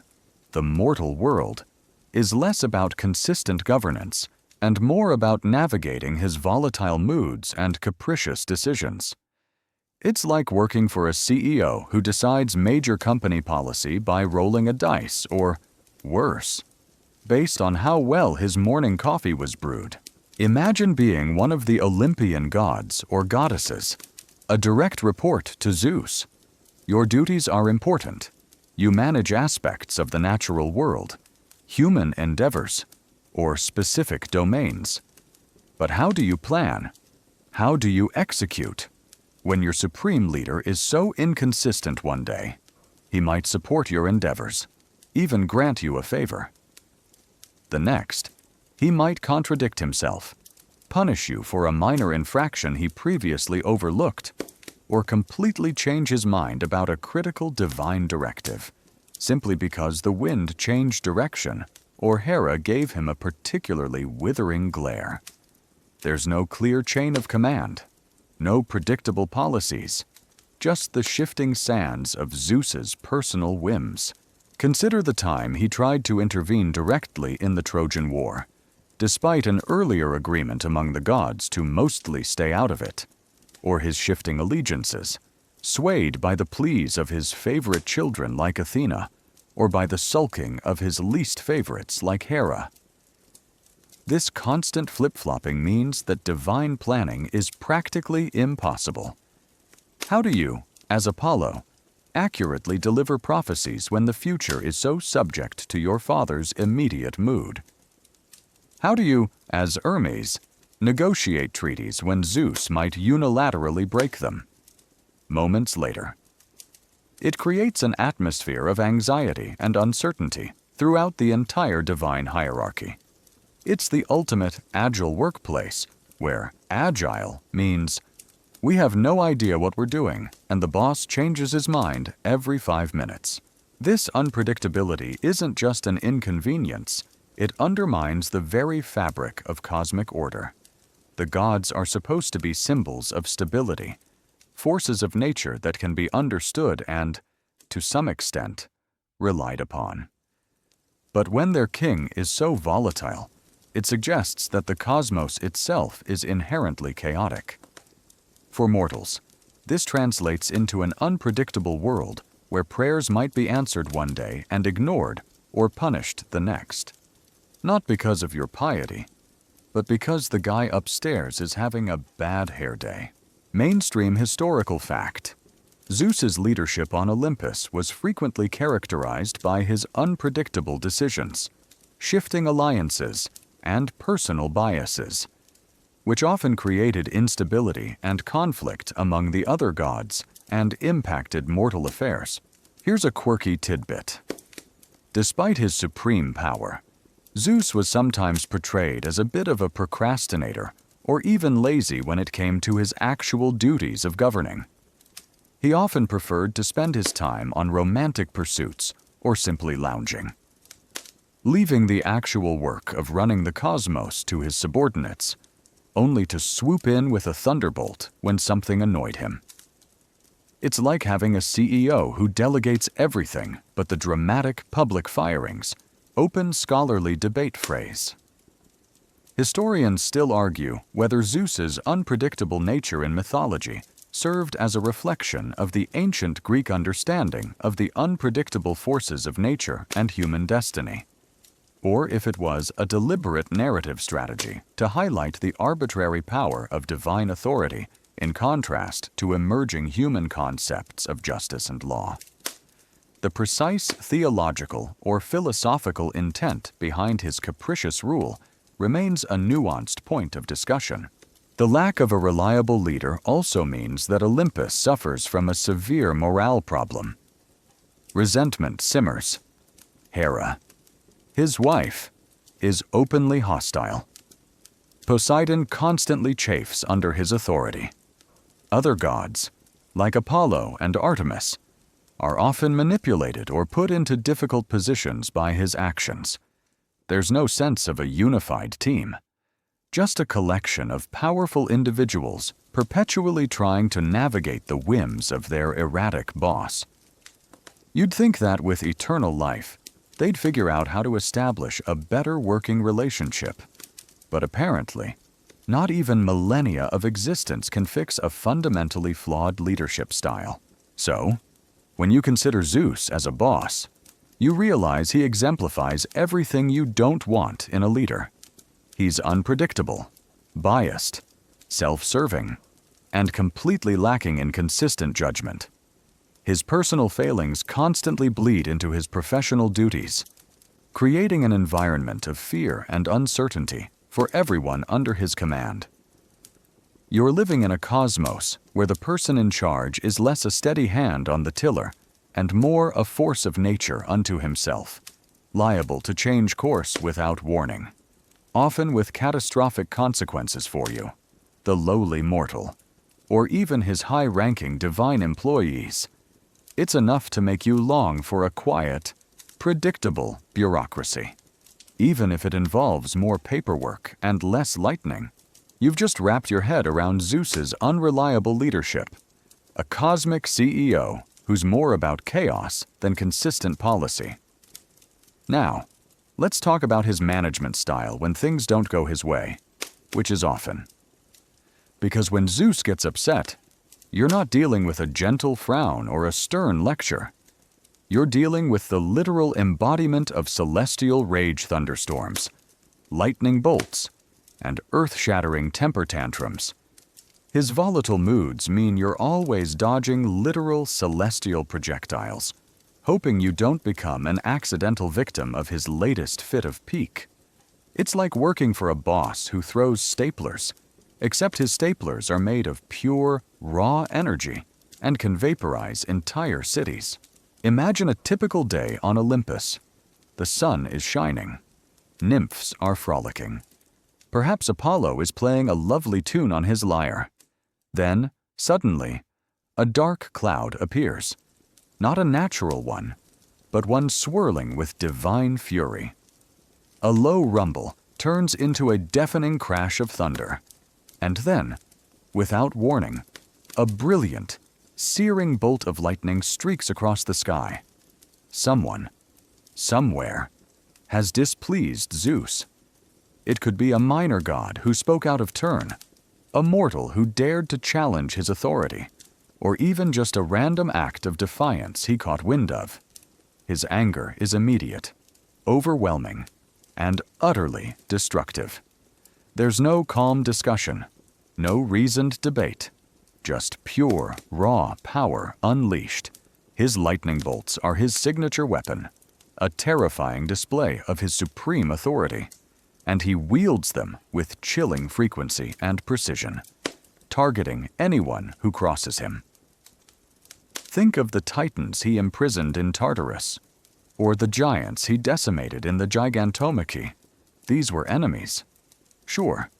the mortal world, is less about consistent governance and more about navigating his volatile moods and capricious decisions. It's like working for a CEO who decides major company policy by rolling a dice, or worse, based on how well his morning coffee was brewed. Imagine being one of the Olympian gods or goddesses, a direct report to Zeus. Your duties are important. You manage aspects of the natural world, human endeavors, or specific domains. But how do you plan? How do you execute? When your supreme leader is so inconsistent one day, he might support your endeavors, even grant you a favor. The next, he might contradict himself, punish you for a minor infraction he previously overlooked, or completely change his mind about a critical divine directive, simply because the wind changed direction or Hera gave him a particularly withering glare. There's no clear chain of command, no predictable policies, just the shifting sands of Zeus's personal whims. Consider the time he tried to intervene directly in the Trojan War, despite an earlier agreement among the gods to mostly stay out of it, or his shifting allegiances, swayed by the pleas of his favorite children like Athena, or by the sulking of his least favorites like Hera. This constant flip-flopping means that divine planning is practically impossible. How do you, as Apollo, accurately deliver prophecies when the future is so subject to your father's immediate mood? How do you, as Hermes, negotiate treaties when Zeus might unilaterally break them? Moments later. It creates an atmosphere of anxiety and uncertainty throughout the entire divine hierarchy. It's the ultimate agile workplace, where agile means we have no idea what we're doing, and the boss changes his mind every 5 minutes. This unpredictability isn't just an inconvenience, it undermines the very fabric of cosmic order. The gods are supposed to be symbols of stability, forces of nature that can be understood and, to some extent, relied upon. But when their king is so volatile, it suggests that the cosmos itself is inherently chaotic. For mortals, this translates into an unpredictable world where prayers might be answered one day and ignored or punished the next. Not because of your piety, but because the guy upstairs is having a bad hair day. Mainstream historical fact. Zeus's leadership on Olympus was frequently characterized by his unpredictable decisions, shifting alliances, and personal biases, which often created instability and conflict among the other gods and impacted mortal affairs. Here's a quirky tidbit. Despite his supreme power, Zeus was sometimes portrayed as a bit of a procrastinator or even lazy when it came to his actual duties of governing. He often preferred to spend his time on romantic pursuits or simply lounging, leaving the actual work of running the cosmos to his subordinates, only to swoop in with a thunderbolt when something annoyed him. It's like having a CEO who delegates everything but the dramatic public firings. Open scholarly debate phrase. Historians still argue whether Zeus's unpredictable nature in mythology served as a reflection of the ancient Greek understanding of the unpredictable forces of nature and human destiny, or if it was a deliberate narrative strategy to highlight the arbitrary power of divine authority in contrast to emerging human concepts of justice and law. The precise theological or philosophical intent behind his capricious rule remains a nuanced point of discussion. The lack of a reliable leader also means that Olympus suffers from a severe morale problem. Resentment simmers. Hera, his wife, is openly hostile. Poseidon constantly chafes under his authority. Other gods, like Apollo and Artemis, are often manipulated or put into difficult positions by his actions. There's no sense of a unified team, just a collection of powerful individuals perpetually trying to navigate the whims of their erratic boss. You'd think that with eternal life, they'd figure out how to establish a better working relationship. But apparently, not even millennia of existence can fix a fundamentally flawed leadership style. So, when you consider Zeus as a boss, you realize he exemplifies everything you don't want in a leader. He's unpredictable, biased, self-serving, and completely lacking in consistent judgment. His personal failings constantly bleed into his professional duties, creating an environment of fear and uncertainty for everyone under his command. You're living in a cosmos where the person in charge is less a steady hand on the tiller and more a force of nature unto himself, liable to change course without warning, often with catastrophic consequences for you, the lowly mortal, or even his high-ranking divine employees. It's enough to make you long for a quiet, predictable bureaucracy. Even if it involves more paperwork and less lightning, you've just wrapped your head around Zeus's unreliable leadership, a cosmic CEO who's more about chaos than consistent policy. Now, let's talk about his management style when things don't go his way, which is often. Because when Zeus gets upset, you're not dealing with a gentle frown or a stern lecture. You're dealing with the literal embodiment of celestial rage thunderstorms, lightning bolts, and earth-shattering temper tantrums. His volatile moods mean you're always dodging literal celestial projectiles, hoping you don't become an accidental victim of his latest fit of pique. It's like working for a boss who throws staplers, except his staplers are made of pure, raw energy and can vaporize entire cities. Imagine a typical day on Olympus. The sun is shining. Nymphs are frolicking. Perhaps Apollo is playing a lovely tune on his lyre. Then, suddenly, a dark cloud appears. Not a natural one, but one swirling with divine fury. A low rumble turns into a deafening crash of thunder. And then, without warning, a brilliant, searing bolt of lightning streaks across the sky. Someone, somewhere, has displeased Zeus. It could be a minor god who spoke out of turn, a mortal who dared to challenge his authority, or even just a random act of defiance he caught wind of. His anger is immediate, overwhelming, and utterly destructive. There's no calm discussion, no reasoned debate, just pure, raw power unleashed. His lightning bolts are his signature weapon, a terrifying display of his supreme authority, and he wields them with chilling frequency and precision, targeting anyone who crosses him. Think of the titans he imprisoned in Tartarus, or the giants he decimated in the Gigantomachy. These were enemies, sure,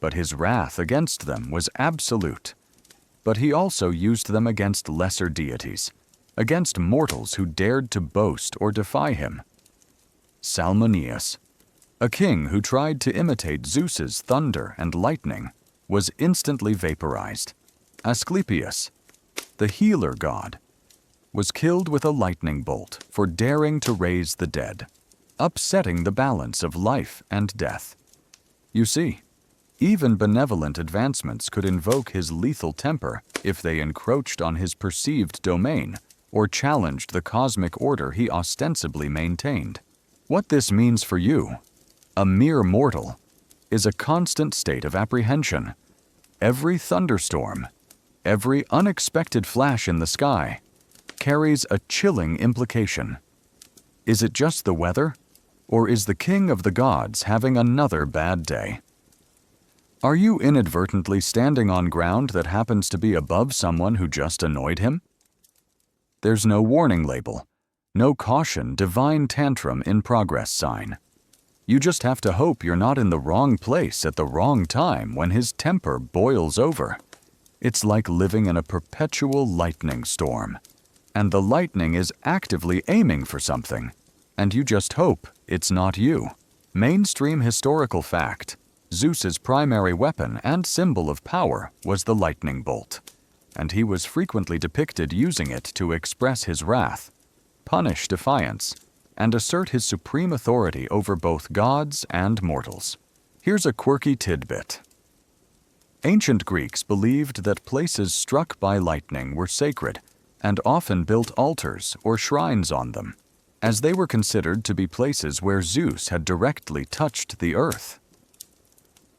but his wrath against them was absolute. But he also used them against lesser deities, against mortals who dared to boast or defy him. Salmoneus, a king who tried to imitate Zeus's thunder and lightning, was instantly vaporized. Asclepius, the healer god, was killed with a lightning bolt for daring to raise the dead, upsetting the balance of life and death. You see, even benevolent advancements could invoke his lethal temper if they encroached on his perceived domain or challenged the cosmic order he ostensibly maintained. What this means for you, a mere mortal, is a constant state of apprehension. Every thunderstorm, every unexpected flash in the sky, carries a chilling implication. Is it just the weather, or is the king of the gods having another bad day? Are you inadvertently standing on ground that happens to be above someone who just annoyed him? There's no warning label, no caution divine tantrum in progress sign. You just have to hope you're not in the wrong place at the wrong time when his temper boils over. It's like living in a perpetual lightning storm, and the lightning is actively aiming for something, and you just hope it's not you. Mainstream historical fact: Zeus's primary weapon and symbol of power was the lightning bolt, and he was frequently depicted using it to express his wrath, punish defiance, and assert his supreme authority over both gods and mortals. Here's a quirky tidbit. Ancient Greeks believed that places struck by lightning were sacred and often built altars or shrines on them, as they were considered to be places where Zeus had directly touched the earth.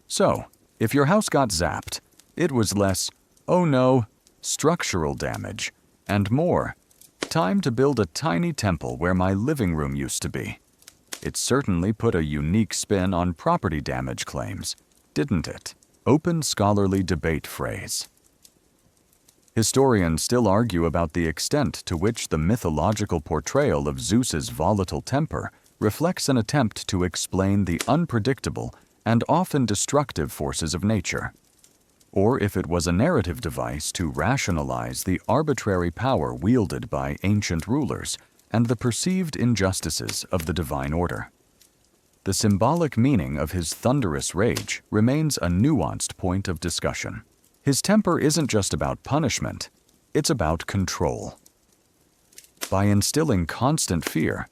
So, if your house got zapped, it was less, oh no, structural damage, and more, time to build a tiny temple where my living room used to be. It certainly put a unique spin on property damage claims, didn't it? open scholarly debate phrase. Historians still argue about the extent to which the mythological portrayal of Zeus's volatile temper reflects an attempt to explain the unpredictable and often destructive forces of nature, or if it was a narrative device to rationalize the arbitrary power wielded by ancient rulers and the perceived injustices of the divine order. The symbolic meaning of his thunderous rage remains a nuanced point of discussion. His temper isn't just about punishment, it's about control. By instilling constant fear,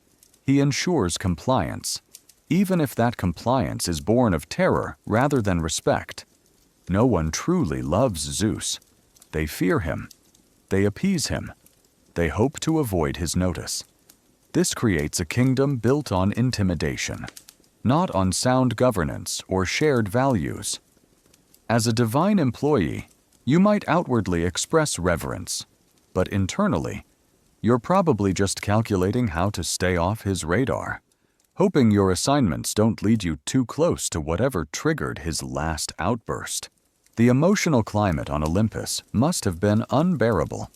he ensures compliance, even if that compliance is born of terror rather than respect. No one truly loves Zeus. They fear him. They appease him. They hope to avoid his notice. This creates a kingdom built on intimidation, not on sound governance or shared values. As a divine employee, you might outwardly express reverence, but internally, you're probably just calculating how to stay off his radar, hoping your assignments don't lead you too close to whatever triggered his last outburst. The emotional climate on Olympus must have been unbearable.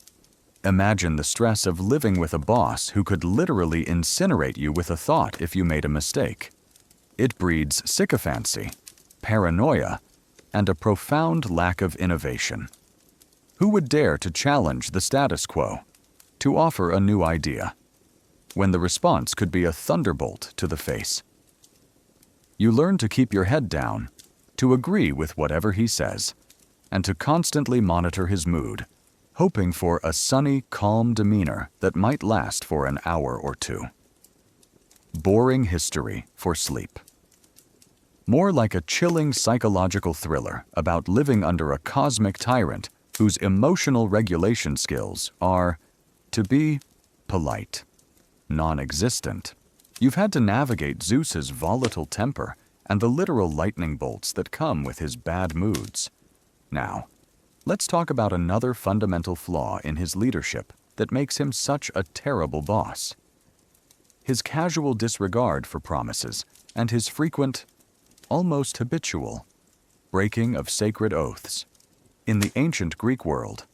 Imagine the stress of living with a boss who could literally incinerate you with a thought if you made a mistake. It breeds sycophancy, paranoia, and a profound lack of innovation. Who would dare to challenge the status quo, to offer a new idea, when the response could be a thunderbolt to the face? You learn to keep your head down, to agree with whatever he says, and to constantly monitor his mood, hoping for a sunny, calm demeanor that might last for an hour or two. Boring history for sleep. More like a chilling psychological thriller about living under a cosmic tyrant whose emotional regulation skills are, to be polite, non-existent. You've had to navigate Zeus's volatile temper and the literal lightning bolts that come with his bad moods. Now, let's talk about another fundamental flaw in his leadership that makes him such a terrible boss. His casual disregard for promises and his frequent, almost habitual, breaking of sacred oaths. In the ancient Greek world,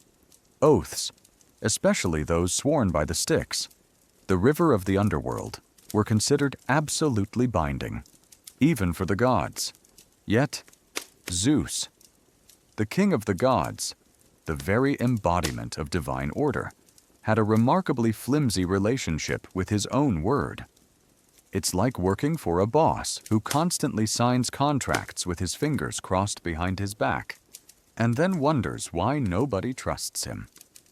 oaths, especially those sworn by the Styx, the river of the underworld, were considered absolutely binding, even for the gods. Yet, Zeus, the king of the gods, the very embodiment of divine order, had a remarkably flimsy relationship with his own word. It's like working for a boss who constantly signs contracts with his fingers crossed behind his back, and then wonders why nobody trusts him.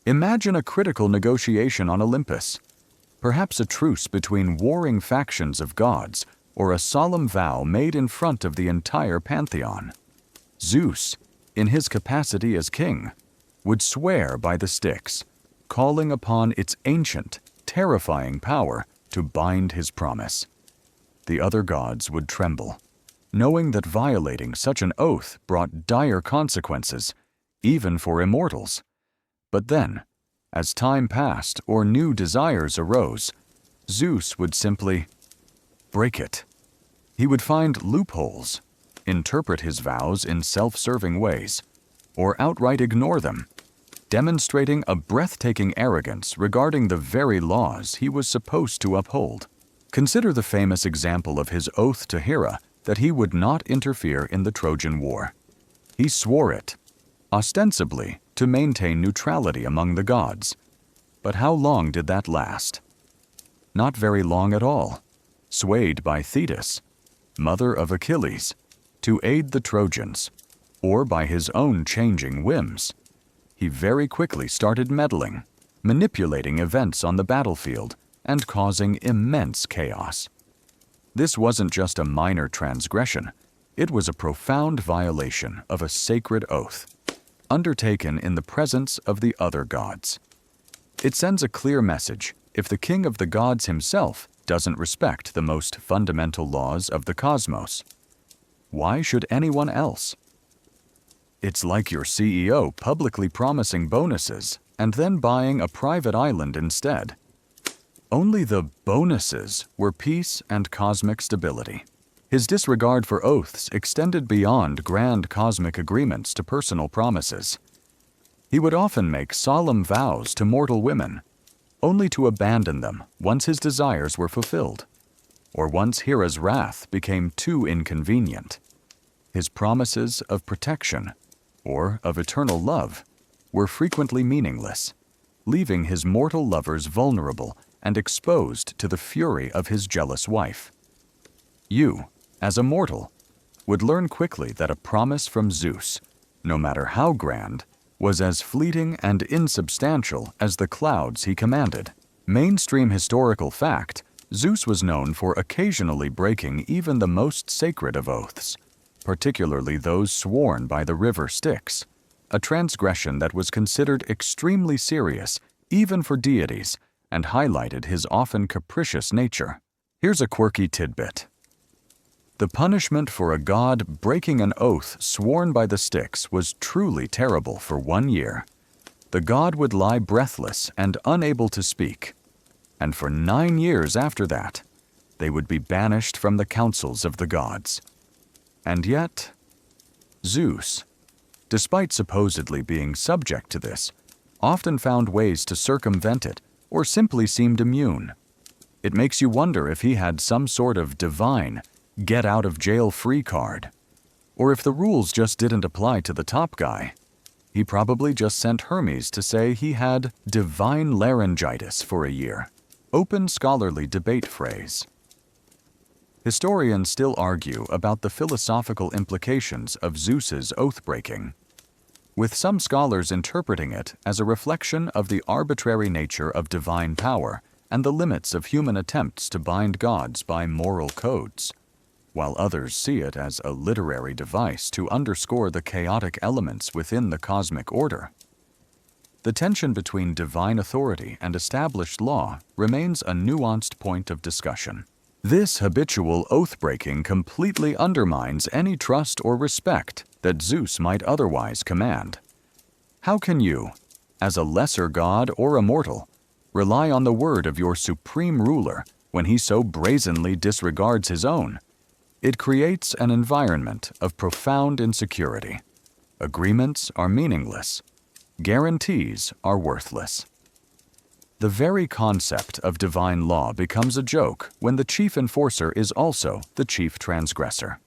Imagine a critical negotiation on Olympus, perhaps a truce between warring factions of gods, or a solemn vow made in front of the entire pantheon. Zeus, in his capacity as king, would swear by the Styx, calling upon its ancient, terrifying power to bind his promise. The other gods would tremble, knowing that violating such an oath brought dire consequences, even for immortals. But then, as time passed or new desires arose, Zeus would simply break it. He would find loopholes, interpret his vows in self-serving ways, or outright ignore them, demonstrating a breathtaking arrogance regarding the very laws he was supposed to uphold. Consider the famous example of his oath to Hera that he would not interfere in the Trojan War. He swore it, ostensibly to maintain neutrality among the gods. But how long did that last? Not very long at all. Swayed by Thetis, mother of Achilles, to aid the Trojans, or by his own changing whims, he very quickly started meddling, manipulating events on the battlefield, and causing immense chaos. This wasn't just a minor transgression, it was a profound violation of a sacred oath, undertaken in the presence of the other gods. It sends a clear message if the king of the gods himself doesn't respect the most fundamental laws of the cosmos. Why should anyone else? It's like your CEO publicly promising bonuses and then buying a private island instead. Only the bonuses were peace and cosmic stability. His disregard for oaths extended beyond grand cosmic agreements to personal promises. He would often make solemn vows to mortal women, only to abandon them once his desires were fulfilled, or once Hera's wrath became too inconvenient. His promises of protection, or of eternal love, were frequently meaningless, leaving his mortal lovers vulnerable and exposed to the fury of his jealous wife. You, as a mortal, would learn quickly that a promise from Zeus, no matter how grand, was as fleeting and insubstantial as the clouds he commanded. Mainstream historical fact, Zeus was known for occasionally breaking even the most sacred of oaths, particularly those sworn by the river Styx, a transgression that was considered extremely serious even for deities and highlighted his often capricious nature. Here's a quirky tidbit. The punishment for a god breaking an oath sworn by the Styx was truly terrible for 1 year. The god would lie breathless and unable to speak, and for 9 years after that, they would be banished from the councils of the gods. And yet, Zeus, despite supposedly being subject to this, often found ways to circumvent it or simply seemed immune. It makes you wonder if he had some sort of divine, get-out-of-jail-free card, or if the rules just didn't apply to the top guy. He probably just sent Hermes to say he had divine laryngitis for a year. Open scholarly debate phrase. Historians still argue about the philosophical implications of Zeus's oath-breaking, with some scholars interpreting it as a reflection of the arbitrary nature of divine power and the limits of human attempts to bind gods by moral codes, while others see it as a literary device to underscore the chaotic elements within the cosmic order. The tension between divine authority and established law remains a nuanced point of discussion. This habitual oath-breaking completely undermines any trust or respect that Zeus might otherwise command. How can you, as a lesser god or a mortal, rely on the word of your supreme ruler when he so brazenly disregards his own? It creates an environment of profound insecurity. Agreements are meaningless. Guarantees are worthless. The very concept of divine law becomes a joke when the chief enforcer is also the chief transgressor.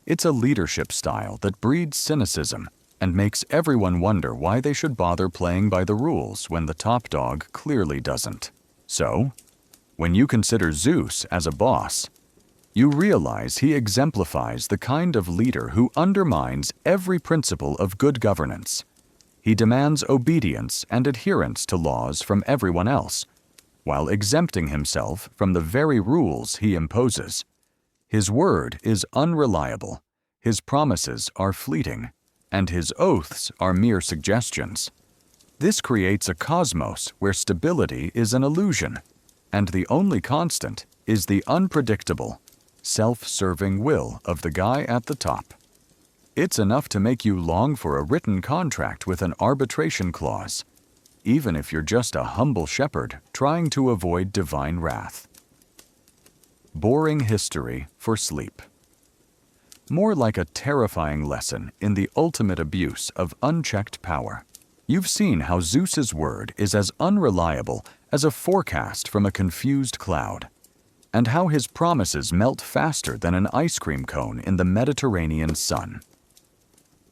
It's a leadership style that breeds cynicism and makes everyone wonder why they should bother playing by the rules when the top dog clearly doesn't. So, when you consider Zeus as a boss, you realize he exemplifies the kind of leader who undermines every principle of good governance. He demands obedience and adherence to laws from everyone else, while exempting himself from the very rules he imposes. His word is unreliable, his promises are fleeting, and his oaths are mere suggestions. This creates a cosmos where stability is an illusion, and the only constant is the unpredictable, self-serving will of the guy at the top. It's enough to make you long for a written contract with an arbitration clause, even if you're just a humble shepherd trying to avoid divine wrath. Boring history for sleep. More like a terrifying lesson in the ultimate abuse of unchecked power. You've seen how Zeus's word is as unreliable as a forecast from a confused cloud, and how his promises melt faster than an ice cream cone in the Mediterranean sun.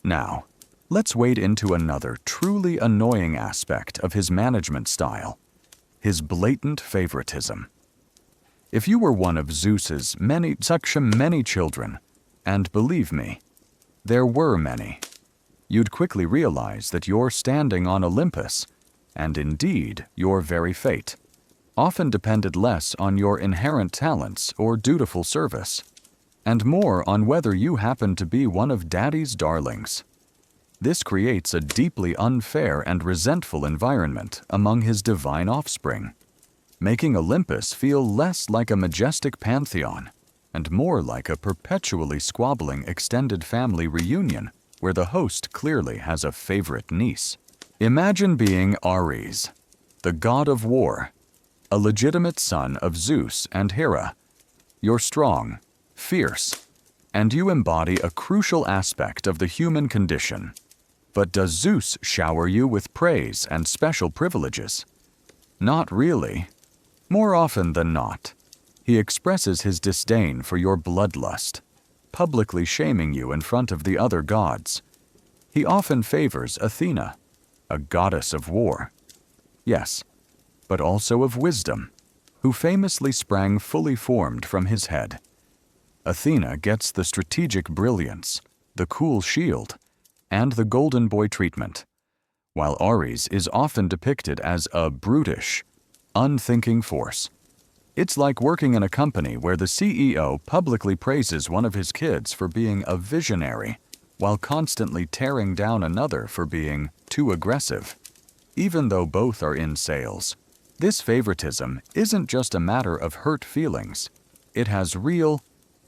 Now, let's wade into another truly annoying aspect of his management style, his blatant favoritism. If you were one of Zeus's many children, and believe me, there were many, you'd quickly realize that your standing on Olympus, and indeed your very fate, often depended less on your inherent talents or dutiful service, and more on whether you happened to be one of Daddy's darlings. This creates a deeply unfair and resentful environment among his divine offspring, making Olympus feel less like a majestic pantheon and more like a perpetually squabbling extended family reunion where the host clearly has a favorite niece. Imagine being Ares, the god of war, a legitimate son of Zeus and Hera. You're strong, fierce, and you embody a crucial aspect of the human condition. But does Zeus shower you with praise and special privileges? Not really. More often than not, he expresses his disdain for your bloodlust, publicly shaming you in front of the other gods. He often favors Athena, a goddess of war. Yes, but also of wisdom, who famously sprang fully formed from his head. Athena gets the strategic brilliance, the cool shield, and the golden boy treatment, while Ares is often depicted as a brutish, unthinking force. It's like working in a company where the CEO publicly praises one of his kids for being a visionary, while constantly tearing down another for being too aggressive. Even though both are in sales, this favoritism isn't just a matter of hurt feelings. It has real,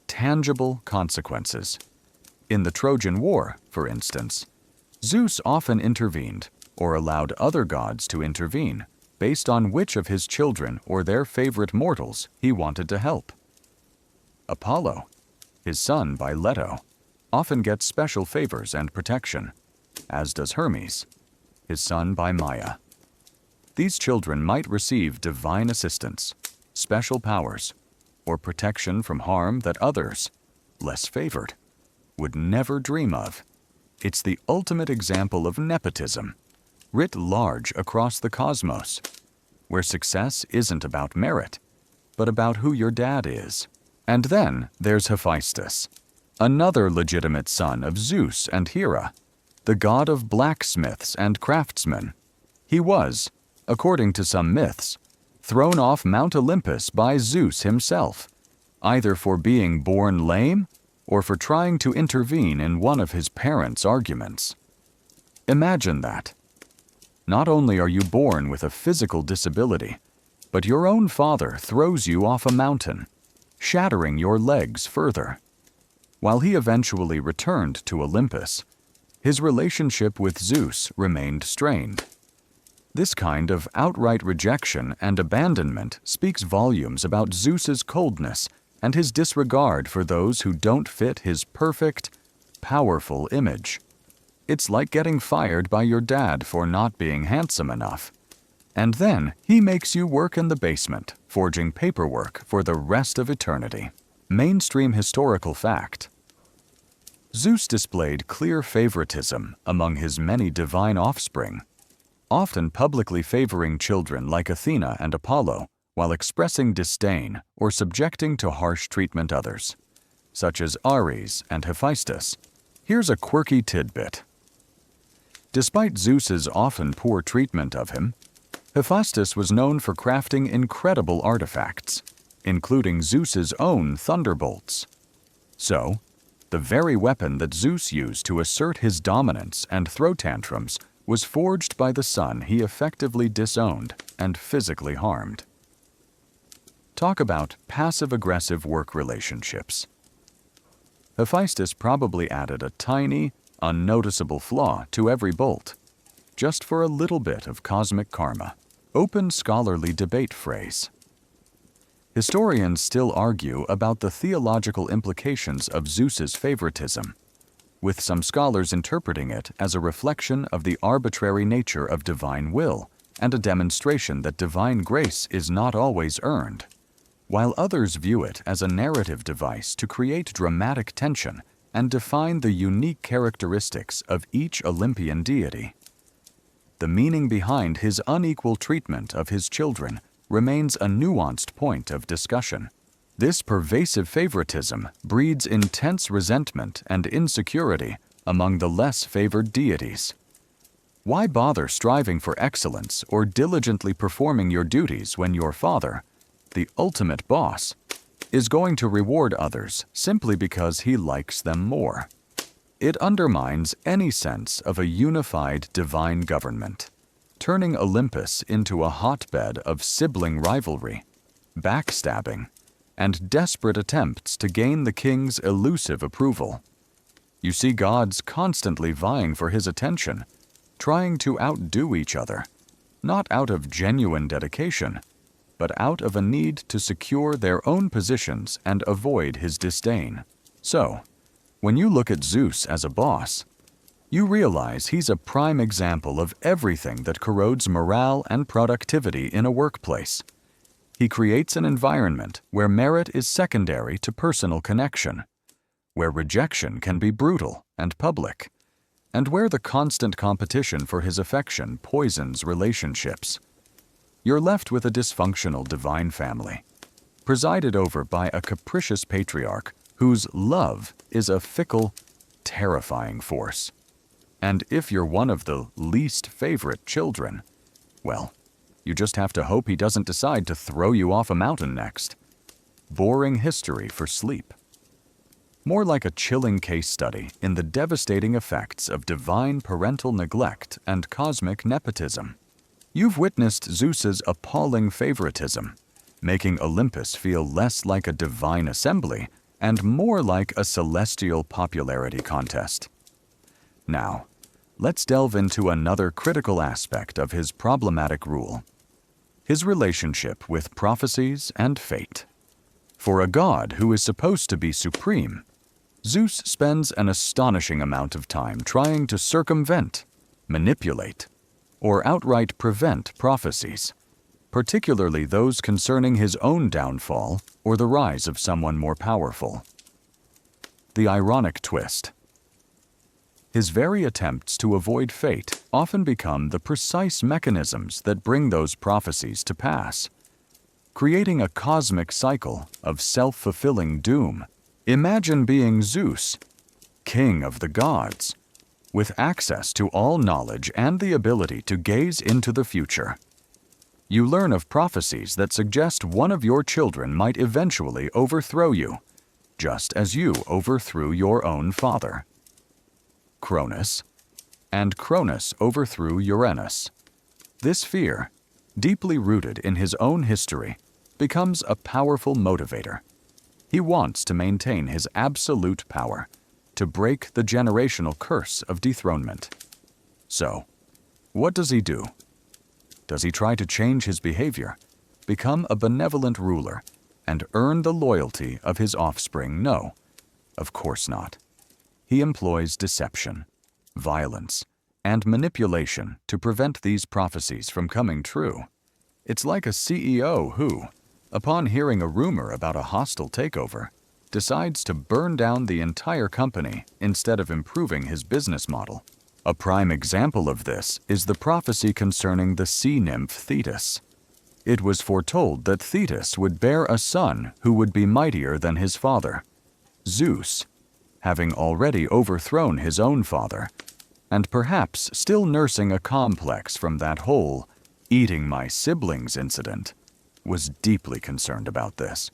tangible consequences. In the Trojan War, for instance, Zeus often intervened or allowed other gods to intervene based on which of his children or their favorite mortals he wanted to help. Apollo, his son by Leto, often gets special favors and protection, as does Hermes, his son by Maia. These children might receive divine assistance, special powers, or protection from harm that others, less favored, would never dream of. It's the ultimate example of nepotism, writ large across the cosmos, where success isn't about merit, but about who your dad is. And then there's Hephaestus, another legitimate son of Zeus and Hera, the god of blacksmiths and craftsmen. He was, according to some myths, thrown off Mount Olympus by Zeus himself, either for being born lame or for trying to intervene in one of his parents' arguments. Imagine that. Not only are you born with a physical disability, but your own father throws you off a mountain, shattering your legs further. While he eventually returned to Olympus, his relationship with Zeus remained strained. This kind of outright rejection and abandonment speaks volumes about Zeus's coldness and his disregard for those who don't fit his perfect, powerful image. It's like getting fired by your dad for not being handsome enough. And then he makes you work in the basement, forging paperwork for the rest of eternity. Mainstream historical fact. Zeus displayed clear favoritism among his many divine offspring, often publicly favoring children like Athena and Apollo, while expressing disdain or subjecting to harsh treatment others, such as Ares and Hephaestus. Here's a quirky tidbit. Despite Zeus's often poor treatment of him, Hephaestus was known for crafting incredible artifacts, including Zeus's own thunderbolts. So, the very weapon that Zeus used to assert his dominance and throw tantrums was forged by the son he effectively disowned and physically harmed. Talk about passive-aggressive work relationships. Hephaestus probably added a tiny, unnoticeable flaw to every bolt, just for a little bit of cosmic karma. Open scholarly debate phrase. Historians still argue about the theological implications of Zeus's favoritism, with some scholars interpreting it as a reflection of the arbitrary nature of divine will and a demonstration that divine grace is not always earned, while others view it as a narrative device to create dramatic tension and define the unique characteristics of each Olympian deity. The meaning behind his unequal treatment of his children remains a nuanced point of discussion. This pervasive favoritism breeds intense resentment and insecurity among the less favored deities. Why bother striving for excellence or diligently performing your duties when your father, the ultimate boss, is going to reward others simply because he likes them more? It undermines any sense of a unified divine government, turning Olympus into a hotbed of sibling rivalry, backstabbing, and desperate attempts to gain the king's elusive approval. You see gods constantly vying for his attention, trying to outdo each other, not out of genuine dedication, but out of a need to secure their own positions and avoid his disdain. So, when you look at Zeus as a boss, you realize he's a prime example of everything that corrodes morale and productivity in a workplace. He creates an environment where merit is secondary to personal connection, where rejection can be brutal and public, and where the constant competition for his affection poisons relationships. You're left with a dysfunctional divine family, presided over by a capricious patriarch whose love is a fickle, terrifying force. And if you're one of the least favorite children, well, you just have to hope he doesn't decide to throw you off a mountain next. Boring history for sleep. More like a chilling case study in the devastating effects of divine parental neglect and cosmic nepotism. You've witnessed Zeus's appalling favoritism, making Olympus feel less like a divine assembly and more like a celestial popularity contest. Now, let's delve into another critical aspect of his problematic rule: his relationship with prophecies and fate. For a god who is supposed to be supreme, Zeus spends an astonishing amount of time trying to circumvent, manipulate, or outright prevent prophecies, particularly those concerning his own downfall or the rise of someone more powerful. The ironic twist. His very attempts to avoid fate often become the precise mechanisms that bring those prophecies to pass, creating a cosmic cycle of self-fulfilling doom. Imagine being Zeus, king of the gods, with access to all knowledge and the ability to gaze into the future. You learn of prophecies that suggest one of your children might eventually overthrow you, just as you overthrew your own father, Cronus, and Cronus overthrew Uranus. This fear, deeply rooted in his own history, becomes a powerful motivator. He wants to maintain his absolute power, to break the generational curse of dethronement. So, what does he do? Does he try to change his behavior, become a benevolent ruler, and earn the loyalty of his offspring? No, of course not. He employs deception, violence, and manipulation to prevent these prophecies from coming true. It's like a CEO who, upon hearing a rumor about a hostile takeover, decides to burn down the entire company instead of improving his business model. A prime example of this is the prophecy concerning the sea nymph Thetis. It was foretold that Thetis would bear a son who would be mightier than his father, Zeus, having already overthrown his own father, and perhaps still nursing a complex from that whole "eating my siblings" incident, was deeply concerned about this.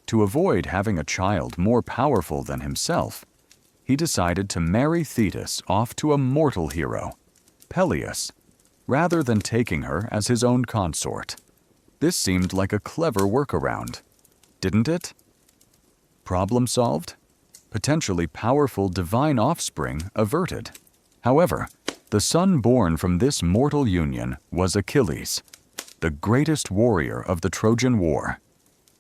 To avoid having a child more powerful than himself, he decided to marry Thetis off to a mortal hero, Peleus, rather than taking her as his own consort. This seemed like a clever workaround, didn't it? Problem solved? Potentially powerful divine offspring averted. However, the son born from this mortal union was Achilles, the greatest warrior of the Trojan War.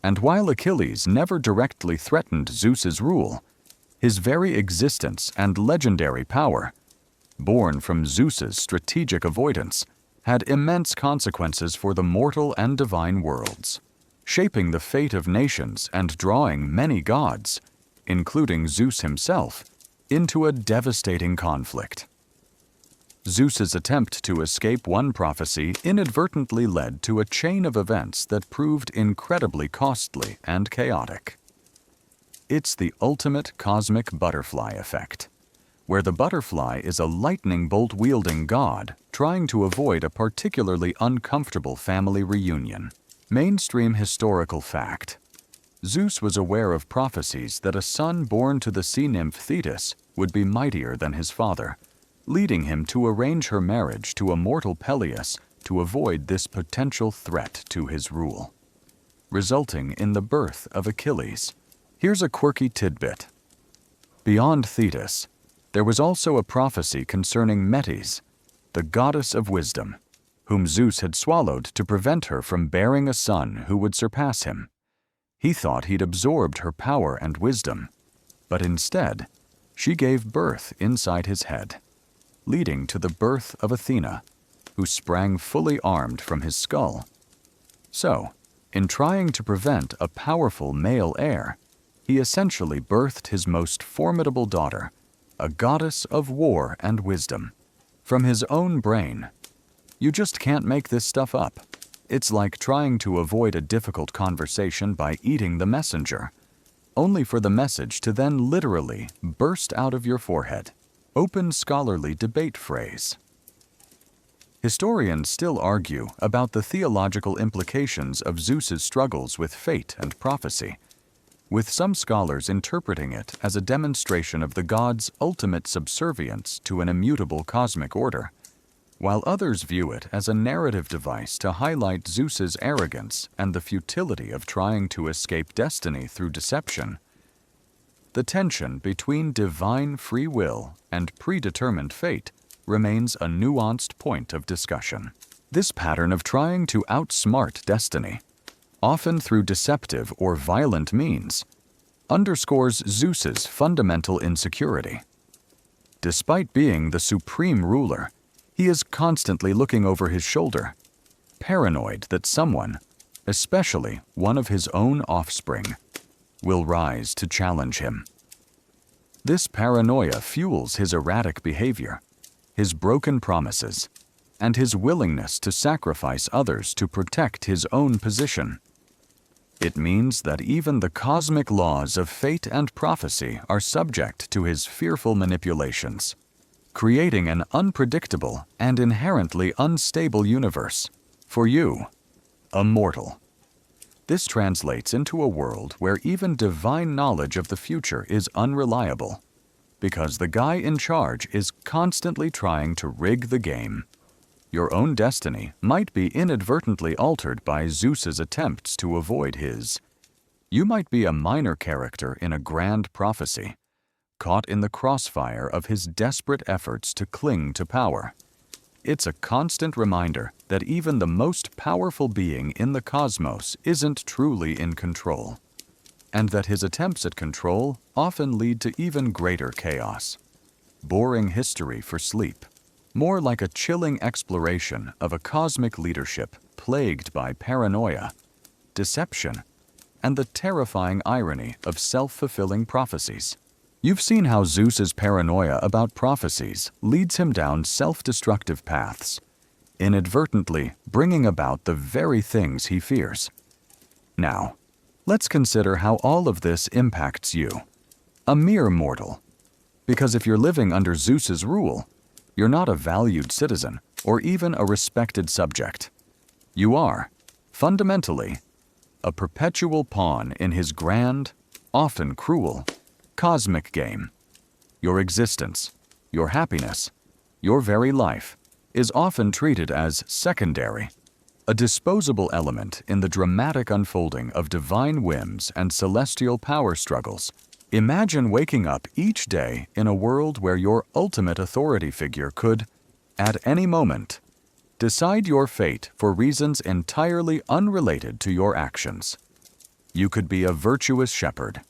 And while Achilles never directly threatened Zeus's rule, his very existence and legendary power, born from Zeus's strategic avoidance, had immense consequences for the mortal and divine worlds, shaping the fate of nations and drawing many gods, including Zeus himself, into a devastating conflict. Zeus's attempt to escape one prophecy inadvertently led to a chain of events that proved incredibly costly and chaotic. It's the ultimate cosmic butterfly effect, where the butterfly is a lightning bolt-wielding god trying to avoid a particularly uncomfortable family reunion. Mainstream historical fact: Zeus was aware of prophecies that a son born to the sea nymph Thetis would be mightier than his father, leading him to arrange her marriage to a mortal Peleus to avoid this potential threat to his rule, resulting in the birth of Achilles. Here's a quirky tidbit. Beyond Thetis, there was also a prophecy concerning Metis, the goddess of wisdom, whom Zeus had swallowed to prevent her from bearing a son who would surpass him. He thought he'd absorbed her power and wisdom, but instead, she gave birth inside his head, leading to the birth of Athena, who sprang fully armed from his skull. So, in trying to prevent a powerful male heir, he essentially birthed his most formidable daughter, a goddess of war and wisdom, from his own brain. You just can't make this stuff up. It's like trying to avoid a difficult conversation by eating the messenger, only for the message to then literally burst out of your forehead. Open scholarly debate phrase. Historians still argue about the theological implications of Zeus's struggles with fate and prophecy, with some scholars interpreting it as a demonstration of the god's ultimate subservience to an immutable cosmic order, while others view it as a narrative device to highlight Zeus's arrogance and the futility of trying to escape destiny through deception. The tension between divine free will and predetermined fate remains a nuanced point of discussion. This pattern of trying to outsmart destiny, often through deceptive or violent means, underscores Zeus's fundamental insecurity. Despite being the supreme ruler, he is constantly looking over his shoulder, paranoid that someone, especially one of his own offspring, will rise to challenge him. This paranoia fuels his erratic behavior, his broken promises, and his willingness to sacrifice others to protect his own position. It means that even the cosmic laws of fate and prophecy are subject to his fearful manipulations, creating an unpredictable and inherently unstable universe for you, a mortal. This translates into a world where even divine knowledge of the future is unreliable, because the guy in charge is constantly trying to rig the game. Your own destiny might be inadvertently altered by Zeus's attempts to avoid his. You might be a minor character in a grand prophecy, caught in the crossfire of his desperate efforts to cling to power. It's a constant reminder that even the most powerful being in the cosmos isn't truly in control, and that his attempts at control often lead to even greater chaos. Boring history for sleep, more like a chilling exploration of a cosmic leadership plagued by paranoia, deception, and the terrifying irony of self-fulfilling prophecies. You've seen how Zeus's paranoia about prophecies leads him down self-destructive paths, inadvertently bringing about the very things he fears. Now, let's consider how all of this impacts you, a mere mortal. Because if you're living under Zeus's rule, you're not a valued citizen or even a respected subject. You are, fundamentally, a perpetual pawn in his grand, often cruel, cosmic game. Your existence, your happiness, your very life is often treated as secondary, a disposable element in the dramatic unfolding of divine whims and celestial power struggles. Imagine waking up each day in a world where your ultimate authority figure could, at any moment, decide your fate for reasons entirely unrelated to your actions. You could be a virtuous shepherd,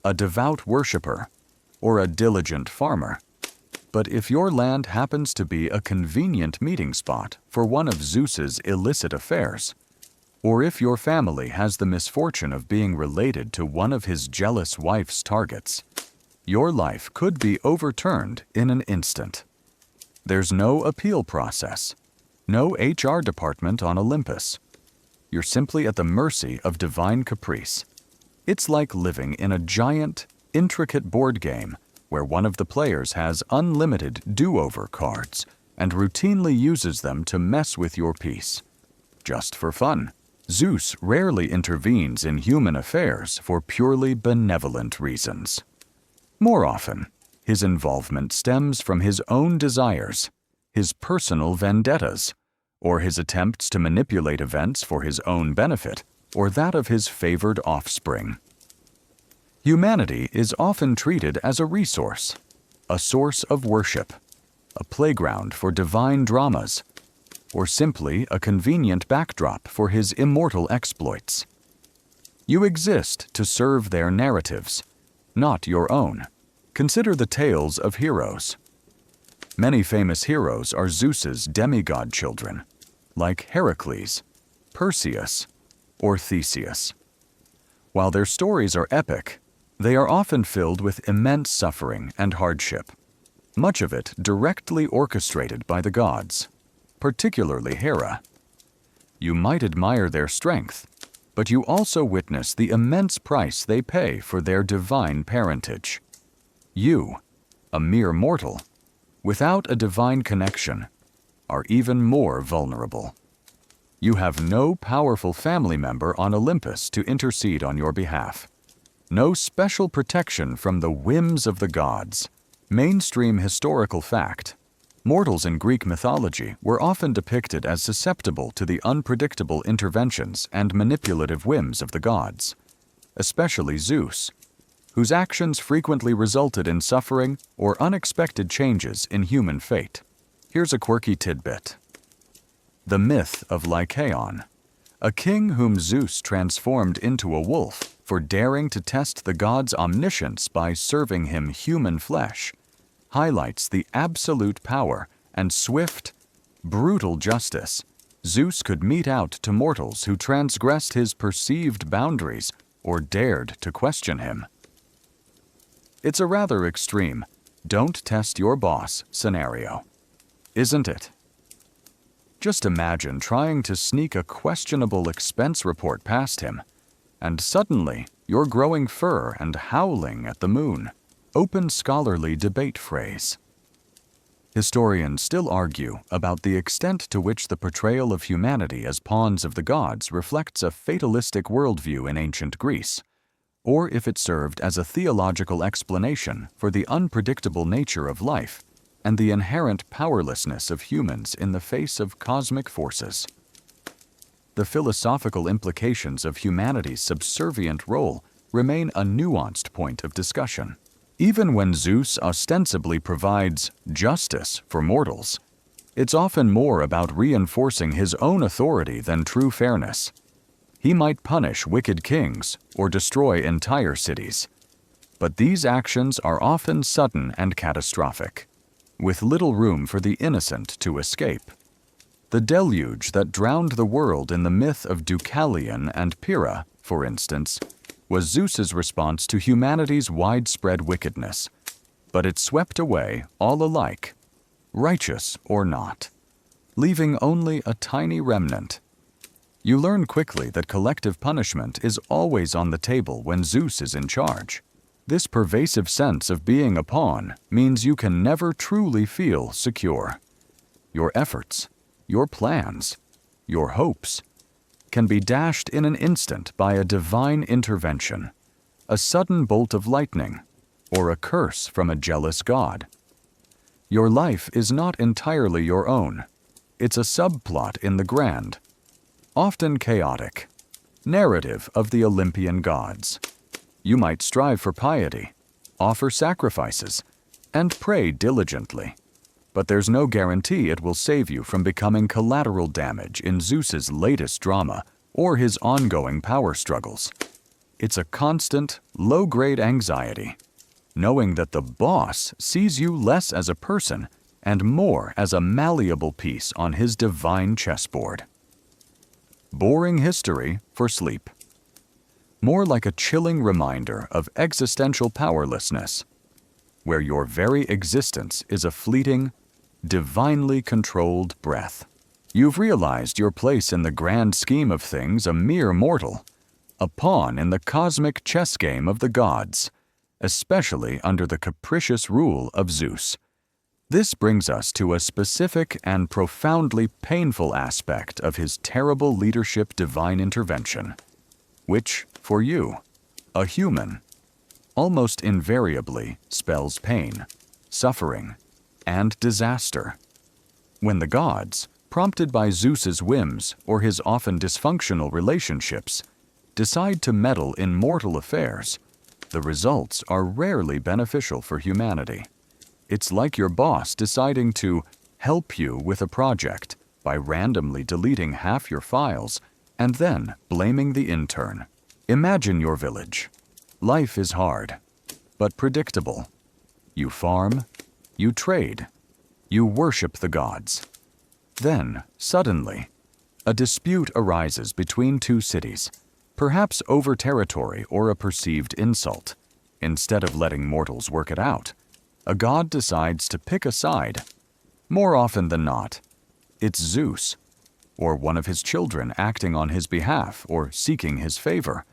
a devout worshiper, or a diligent farmer. But if your land happens to be a convenient meeting spot for one of Zeus's illicit affairs, or if your family has the misfortune of being related to one of his jealous wife's targets, your life could be overturned in an instant. There's no appeal process, no HR department on Olympus. You're simply at the mercy of divine caprice. It's like living in a giant, intricate board game where one of the players has unlimited do-over cards and routinely uses them to mess with your peace. Just for fun, Zeus rarely intervenes in human affairs for purely benevolent reasons. More often, his involvement stems from his own desires, his personal vendettas, or his attempts to manipulate events for his own benefit or that of his favored offspring. Humanity is often treated as a resource, a source of worship, a playground for divine dramas. or simply a convenient backdrop for his immortal exploits. You exist to serve their narratives, not your own. Consider the tales of heroes. Many famous heroes are Zeus's demigod children, like Heracles, Perseus, or Theseus. While their stories are epic, they are often filled with immense suffering and hardship, much of it directly orchestrated by the gods, particularly Hera. You might admire their strength, but you also witness the immense price they pay for their divine parentage. You, a mere mortal, without a divine connection, are even more vulnerable. You have no powerful family member on Olympus to intercede on your behalf. No special protection from the whims of the gods. Mainstream historical fact. Mortals in Greek mythology were often depicted as susceptible to the unpredictable interventions and manipulative whims of the gods, especially Zeus, whose actions frequently resulted in suffering or unexpected changes in human fate. Here's a quirky tidbit. The myth of Lycaon, a king whom Zeus transformed into a wolf for daring to test the god's omniscience by serving him human flesh, highlights the absolute power and swift, brutal justice Zeus could mete out to mortals who transgressed his perceived boundaries or dared to question him. It's a rather extreme, don't test your boss scenario, isn't it? Just imagine trying to sneak a questionable expense report past him, and suddenly you're growing fur and howling at the moon. Open scholarly debate phrase. Historians still argue about the extent to which the portrayal of humanity as pawns of the gods reflects a fatalistic worldview in ancient Greece, or if it served as a theological explanation for the unpredictable nature of life and the inherent powerlessness of humans in the face of cosmic forces. The philosophical implications of humanity's subservient role remain a nuanced point of discussion. Even when Zeus ostensibly provides justice for mortals, it's often more about reinforcing his own authority than true fairness. He might punish wicked kings or destroy entire cities, but these actions are often sudden and catastrophic, with little room for the innocent to escape. The deluge that drowned the world in the myth of Deucalion and Pyrrha, for instance, was Zeus's response to humanity's widespread wickedness, but it swept away all alike, righteous or not, leaving only a tiny remnant. You learn quickly that collective punishment is always on the table when Zeus is in charge. This pervasive sense of being a pawn means you can never truly feel secure. Your efforts, your plans, your hopes can be dashed in an instant by a divine intervention, a sudden bolt of lightning, or a curse from a jealous god. Your life is not entirely your own. It's a subplot in the grand, often chaotic, narrative of the Olympian gods. You might strive for piety, offer sacrifices, and pray diligently, but there's no guarantee it will save you from becoming collateral damage in Zeus's latest drama or his ongoing power struggles. It's a constant, low-grade anxiety, knowing that the boss sees you less as a person and more as a malleable piece on his divine chessboard. Boring history for sleep. More like a chilling reminder of existential powerlessness, where your very existence is a fleeting, divinely controlled breath. You've realized your place in the grand scheme of things a mere mortal, a pawn in the cosmic chess game of the gods, especially under the capricious rule of Zeus. This brings us to a specific and profoundly painful aspect of his terrible leadership divine intervention, which, for you, a human, almost invariably spells pain, suffering, and disaster. When the gods, prompted by Zeus's whims or his often dysfunctional relationships, decide to meddle in mortal affairs, the results are rarely beneficial for humanity. It's like your boss deciding to help you with a project by randomly deleting half your files and then blaming the intern. Imagine your village. Life is hard, but predictable. You farm, you trade, you worship the gods. Then, suddenly, a dispute arises between two cities, perhaps over territory or a perceived insult. Instead of letting mortals work it out, a god decides to pick a side. More often than not, it's Zeus, or one of his children acting on his behalf or seeking his favor,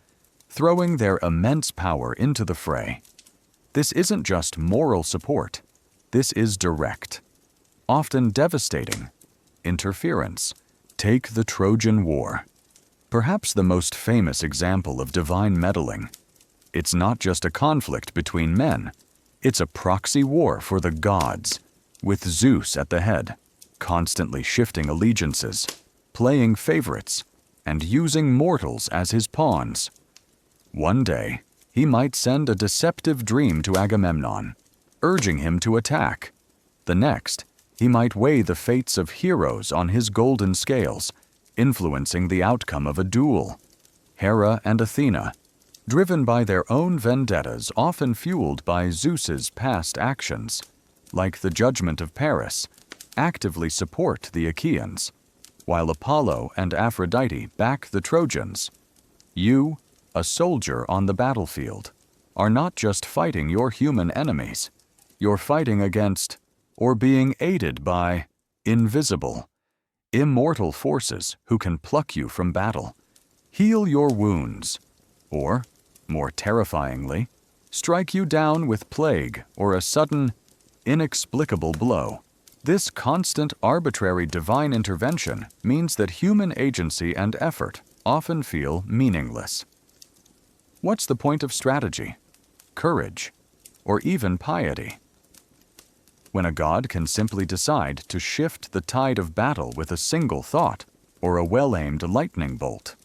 throwing their immense power into the fray. This isn't just moral support. This is direct, often devastating, interference. Take the Trojan War, perhaps the most famous example of divine meddling. It's not just a conflict between men, it's a proxy war for the gods, with Zeus at the head, constantly shifting allegiances, playing favorites, and using mortals as his pawns. One day, he might send a deceptive dream to Agamemnon, urging him to attack. The next, he might weigh the fates of heroes on his golden scales, influencing the outcome of a duel. Hera and Athena, driven by their own vendettas often fueled by Zeus's past actions, like the judgment of Paris, actively support the Achaeans, while Apollo and Aphrodite back the Trojans. You, a soldier on the battlefield, are not just fighting your human enemies. You're fighting against, or being aided by, invisible, immortal forces who can pluck you from battle, heal your wounds, or, more terrifyingly, strike you down with plague or a sudden, inexplicable blow. This constant arbitrary divine intervention means that human agency and effort often feel meaningless. What's the point of strategy, courage, or even piety, when a god can simply decide to shift the tide of battle with a single thought or a well-aimed lightning bolt?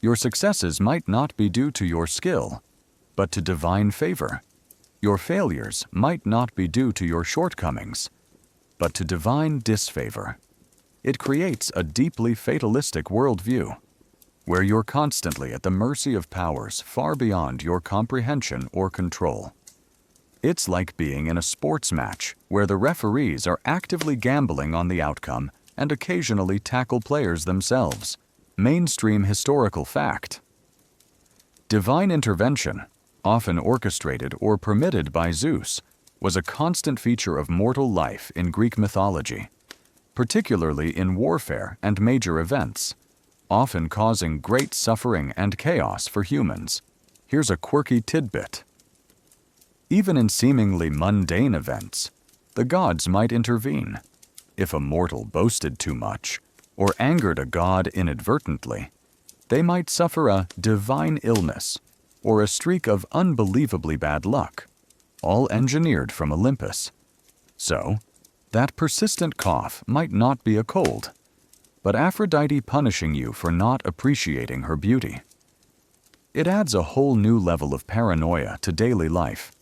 Your successes might not be due to your skill, but to divine favor. Your failures might not be due to your shortcomings, but to divine disfavor. It creates a deeply fatalistic worldview, where you're constantly at the mercy of powers far beyond your comprehension or control. It's like being in a sports match where the referees are actively gambling on the outcome and occasionally tackle players themselves. Mainstream historical fact. Divine intervention, often orchestrated or permitted by Zeus, was a constant feature of mortal life in Greek mythology, particularly in warfare and major events, often causing great suffering and chaos for humans. Here's a quirky tidbit. Even in seemingly mundane events, the gods might intervene. If a mortal boasted too much, or angered a god inadvertently, they might suffer a divine illness or a streak of unbelievably bad luck, all engineered from Olympus. So, that persistent cough might not be a cold, but Aphrodite punishing you for not appreciating her beauty. It adds a whole new level of paranoia to daily life.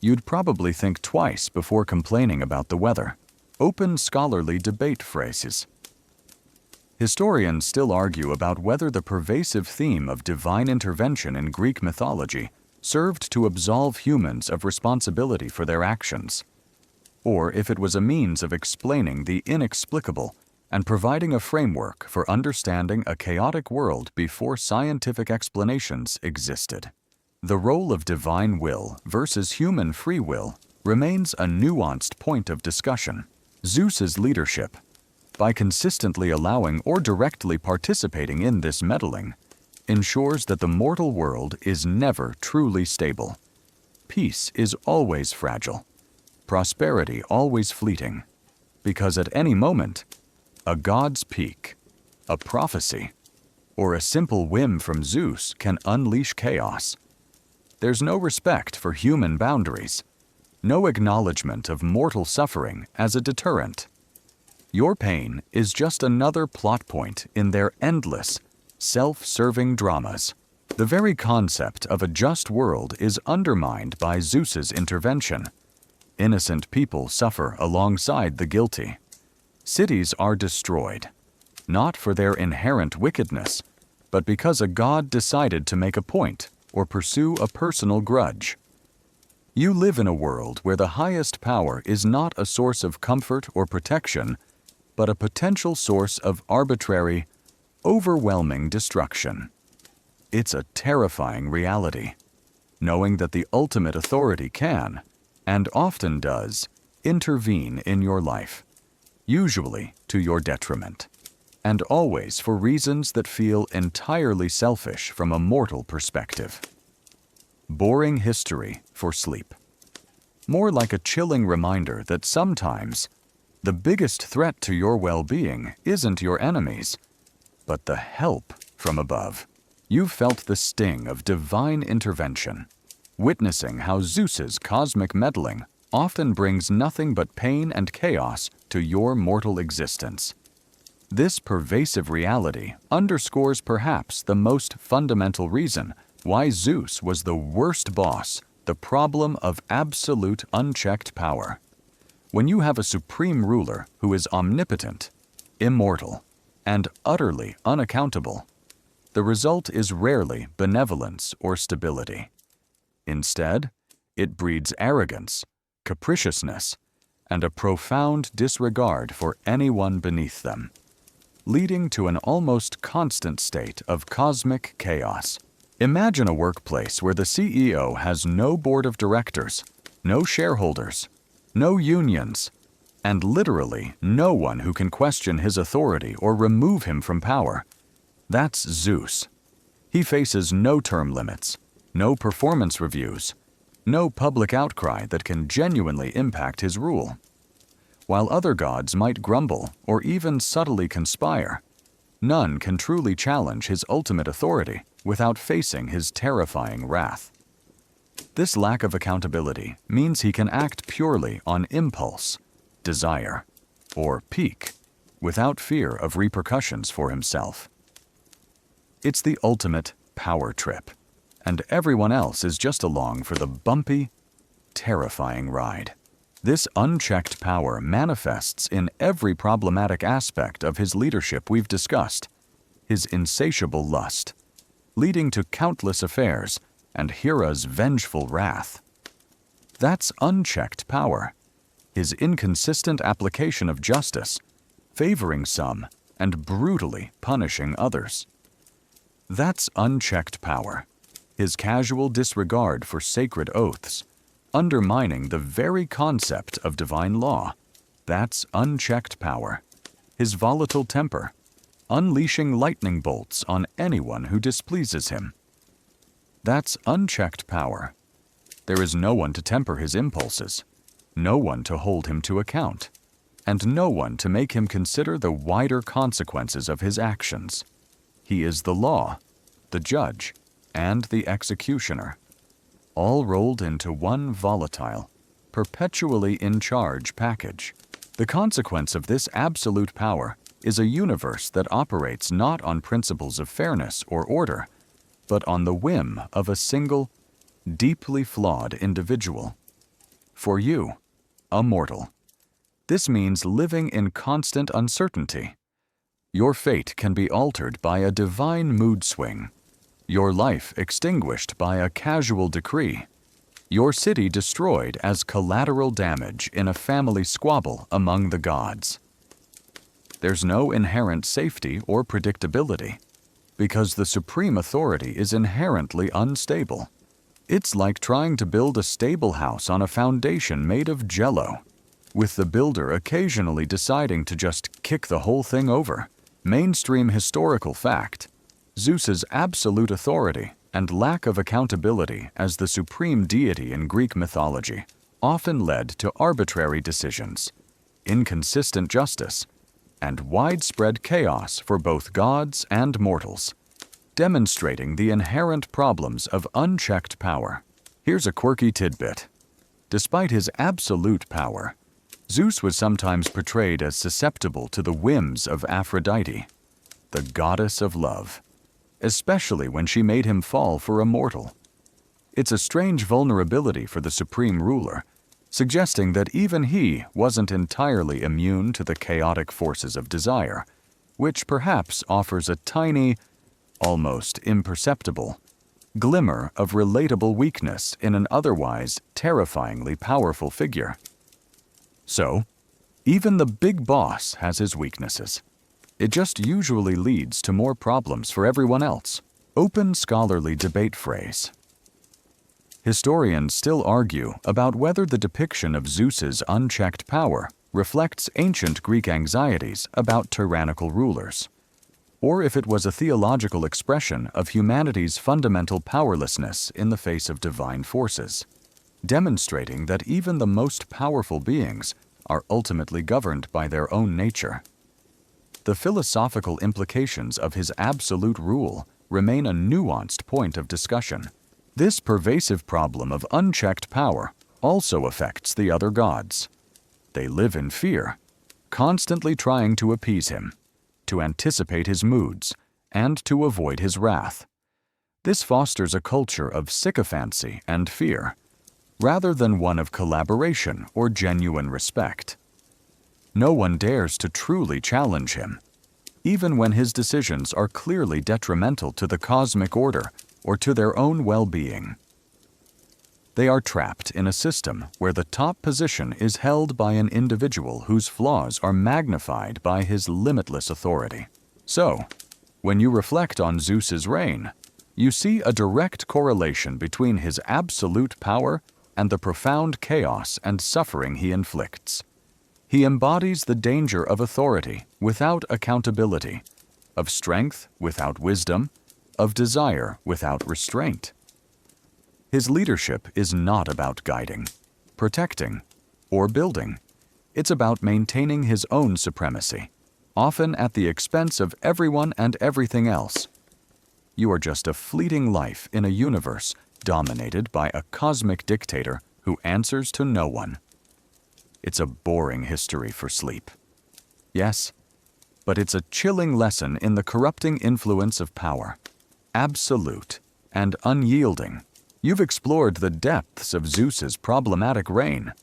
You'd probably think twice before complaining about the weather. Open scholarly debate phrases. Historians still argue about whether the pervasive theme of divine intervention in Greek mythology served to absolve humans of responsibility for their actions, or if it was a means of explaining the inexplicable and providing a framework for understanding a chaotic world before scientific explanations existed. The role of divine will versus human free will remains a nuanced point of discussion. Zeus's leadership, by consistently allowing or directly participating in this meddling, ensures that the mortal world is never truly stable. Peace is always fragile, prosperity always fleeting, because at any moment, a god's peak, a prophecy, or a simple whim from Zeus can unleash chaos. There's no respect for human boundaries, no acknowledgement of mortal suffering as a deterrent. Your pain is just another plot point in their endless, self-serving dramas. The very concept of a just world is undermined by Zeus's intervention. Innocent people suffer alongside the guilty. Cities are destroyed, not for their inherent wickedness, but because a god decided to make a point or pursue a personal grudge. You live in a world where the highest power is not a source of comfort or protection, but a potential source of arbitrary, overwhelming destruction. It's a terrifying reality, knowing that the ultimate authority can, and often does, intervene in your life, usually to your detriment, and always for reasons that feel entirely selfish from a mortal perspective. Boring history for sleep. More like a chilling reminder that sometimes the biggest threat to your well-being isn't your enemies, but the help from above. You've felt the sting of divine intervention, witnessing how Zeus's cosmic meddling often brings nothing but pain and chaos to your mortal existence. This pervasive reality underscores perhaps the most fundamental reason why Zeus was the worst boss, the problem of absolute unchecked power. When you have a supreme ruler who is omnipotent, immortal, and utterly unaccountable, the result is rarely benevolence or stability. Instead, it breeds arrogance, capriciousness, and a profound disregard for anyone beneath them, leading to an almost constant state of cosmic chaos. Imagine a workplace where the CEO has no board of directors, no shareholders, no unions, and literally no one who can question his authority or remove him from power. That's Zeus. He faces no term limits, no performance reviews, no public outcry that can genuinely impact his rule. While other gods might grumble or even subtly conspire, none can truly challenge his ultimate authority without facing his terrifying wrath. This lack of accountability means he can act purely on impulse, desire, or pique, without fear of repercussions for himself. It's the ultimate power trip, and everyone else is just along for the bumpy, terrifying ride. This unchecked power manifests in every problematic aspect of his leadership we've discussed, his insatiable lust, leading to countless affairs and Hera's vengeful wrath. That's unchecked power, his inconsistent application of justice, favoring some and brutally punishing others. That's unchecked power, his casual disregard for sacred oaths, undermining the very concept of divine law. That's unchecked power, his volatile temper, unleashing lightning bolts on anyone who displeases him. That's unchecked power. There is no one to temper his impulses, no one to hold him to account, and no one to make him consider the wider consequences of his actions. He is the law, the judge, and the executioner, all rolled into one volatile, perpetually in charge package. The consequence of this absolute power is a universe that operates not on principles of fairness or order, but on the whim of a single, deeply flawed individual. For you, a mortal, this means living in constant uncertainty. Your fate can be altered by a divine mood swing, your life extinguished by a casual decree, your city destroyed as collateral damage in a family squabble among the gods. There's no inherent safety or predictability, because the supreme authority is inherently unstable. It's like trying to build a stable house on a foundation made of jello, with the builder occasionally deciding to just kick the whole thing over. Mainstream historical fact: Zeus's absolute authority and lack of accountability as the supreme deity in Greek mythology often led to arbitrary decisions, inconsistent justice, and widespread chaos for both gods and mortals, demonstrating the inherent problems of unchecked power. Here's a quirky tidbit. Despite his absolute power, Zeus was sometimes portrayed as susceptible to the whims of Aphrodite, the goddess of love, especially when she made him fall for a mortal. It's a strange vulnerability for the supreme ruler, suggesting that even he wasn't entirely immune to the chaotic forces of desire, which perhaps offers a tiny, almost imperceptible, glimmer of relatable weakness in an otherwise terrifyingly powerful figure. So, even the big boss has his weaknesses. It just usually leads to more problems for everyone else. Open scholarly debate phrase. Historians still argue about whether the depiction of Zeus's unchecked power reflects ancient Greek anxieties about tyrannical rulers, or if it was a theological expression of humanity's fundamental powerlessness in the face of divine forces, demonstrating that even the most powerful beings are ultimately governed by their own nature. The philosophical implications of his absolute rule remain a nuanced point of discussion. This pervasive problem of unchecked power also affects the other gods. They live in fear, constantly trying to appease him, to anticipate his moods, and to avoid his wrath. This fosters a culture of sycophancy and fear, rather than one of collaboration or genuine respect. No one dares to truly challenge him, even when his decisions are clearly detrimental to the cosmic order or to their own well-being. They are trapped in a system where the top position is held by an individual whose flaws are magnified by his limitless authority. So, when you reflect on Zeus's reign, you see a direct correlation between his absolute power and the profound chaos and suffering he inflicts. He embodies the danger of authority without accountability, of strength without wisdom, of desire without restraint. His leadership is not about guiding, protecting, or building. It's about maintaining his own supremacy, often at the expense of everyone and everything else. You are just a fleeting life in a universe dominated by a cosmic dictator who answers to no one. It's a boring history for sleep. Yes, but it's a chilling lesson in the corrupting influence of power, absolute and unyielding. You've explored the depths of Zeus's problematic reign,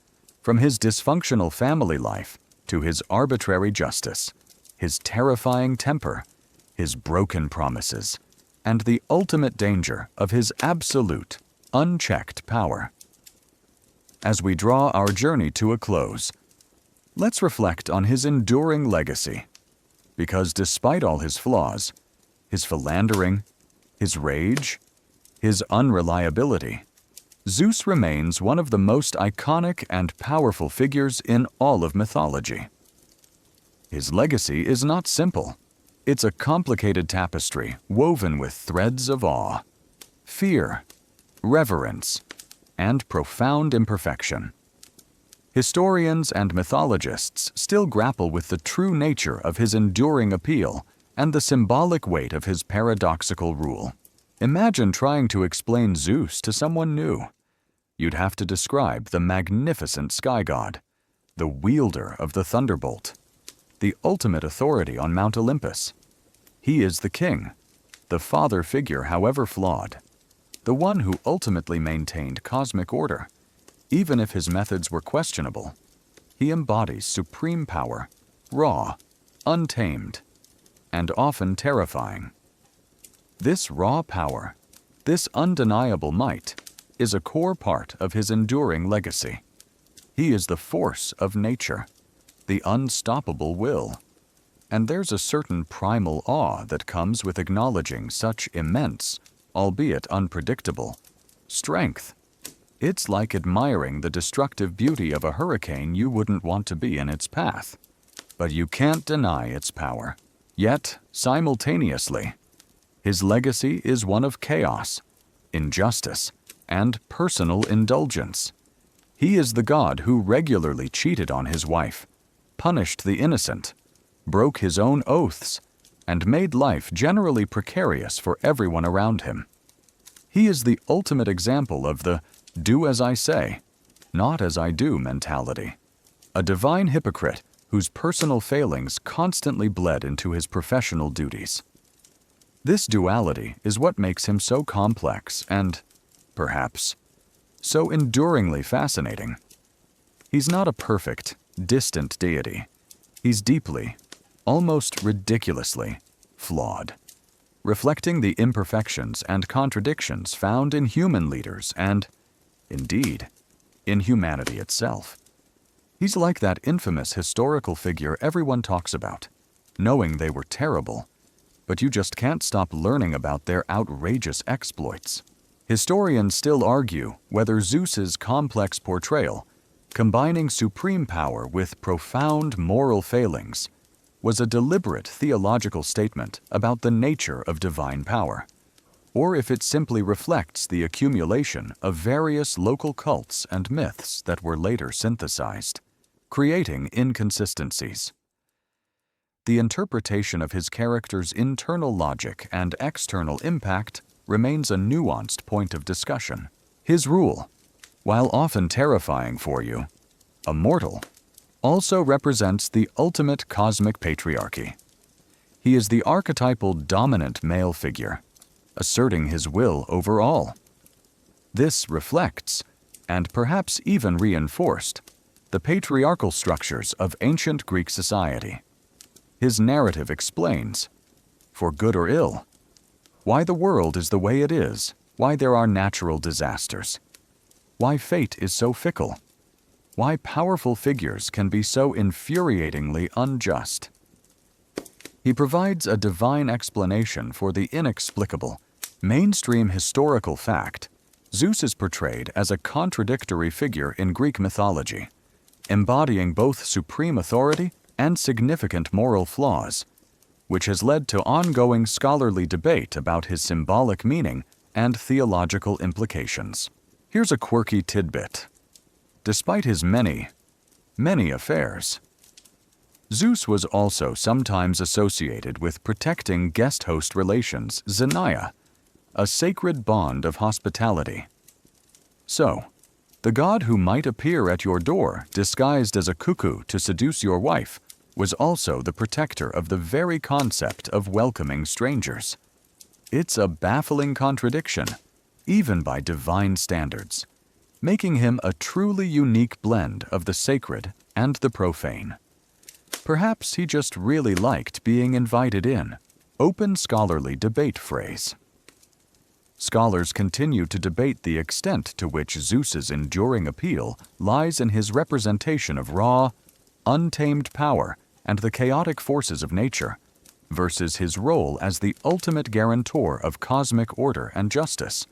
from his dysfunctional family life to his arbitrary justice, his terrifying temper, his broken promises, and the ultimate danger of his absolute, unchecked power. As we draw our journey to a close, let's reflect on his enduring legacy, because despite all his flaws, his philandering, his rage, his unreliability, Zeus remains one of the most iconic and powerful figures in all of mythology. His legacy is not simple. It's a complicated tapestry woven with threads of awe, fear, reverence, and profound imperfection. Historians and mythologists still grapple with the true nature of his enduring appeal and the symbolic weight of his paradoxical rule. Imagine trying to explain Zeus to someone new. You'd have to describe the magnificent sky god, the wielder of the thunderbolt, the ultimate authority on Mount Olympus. He is the king, the father figure however flawed, the one who ultimately maintained cosmic order. Even if his methods were questionable, he embodies supreme power, raw, untamed, and often terrifying. This raw power, this undeniable might, is a core part of his enduring legacy. He is the force of nature, the unstoppable will. And there's a certain primal awe that comes with acknowledging such immense, albeit unpredictable, strength. It's like admiring the destructive beauty of a hurricane you wouldn't want to be in its path. But you can't deny its power. Yet, simultaneously, his legacy is one of chaos, injustice, and personal indulgence. He is the god who regularly cheated on his wife, punished the innocent, broke his own oaths, and made life generally precarious for everyone around him. He is the ultimate example of the "do as I say, not as I do" mentality, a divine hypocrite whose personal failings constantly bled into his professional duties. This duality is what makes him so complex and, perhaps, so enduringly fascinating. He's not a perfect, distant deity. He's deeply, almost ridiculously, flawed, reflecting the imperfections and contradictions found in human leaders and, indeed, in humanity itself. He's like that infamous historical figure everyone talks about, knowing they were terrible, but you just can't stop learning about their outrageous exploits. Historians still argue whether Zeus's complex portrayal, combining supreme power with profound moral failings, was a deliberate theological statement about the nature of divine power, or if it simply reflects the accumulation of various local cults and myths that were later synthesized, creating inconsistencies. The interpretation of his character's internal logic and external impact remains a nuanced point of discussion. His rule, while often terrifying for you, a mortal, also represents the ultimate cosmic patriarchy. He is the archetypal dominant male figure, asserting his will over all. This reflects, and perhaps even reinforced, the patriarchal structures of ancient Greek society. His narrative explains, for good or ill, why the world is the way it is, why there are natural disasters, why fate is so fickle, why powerful figures can be so infuriatingly unjust. He provides a divine explanation for the inexplicable, mainstream historical fact. Zeus is portrayed as a contradictory figure in Greek mythology, embodying both supreme authority and significant moral flaws, which has led to ongoing scholarly debate about his symbolic meaning and theological implications. Here's a quirky tidbit. Despite his many affairs, Zeus was also sometimes associated with protecting guest-host relations, xenia, a sacred bond of hospitality. So, the god who might appear at your door disguised as a cuckoo to seduce your wife was also the protector of the very concept of welcoming strangers. It's a baffling contradiction, even by divine standards, making him a truly unique blend of the sacred and the profane. Perhaps he just really liked being invited in. Open scholarly debate phrase. Scholars continue to debate the extent to which Zeus's enduring appeal lies in his representation of raw, untamed power and the chaotic forces of nature, versus his role as the ultimate guarantor of cosmic order and justice,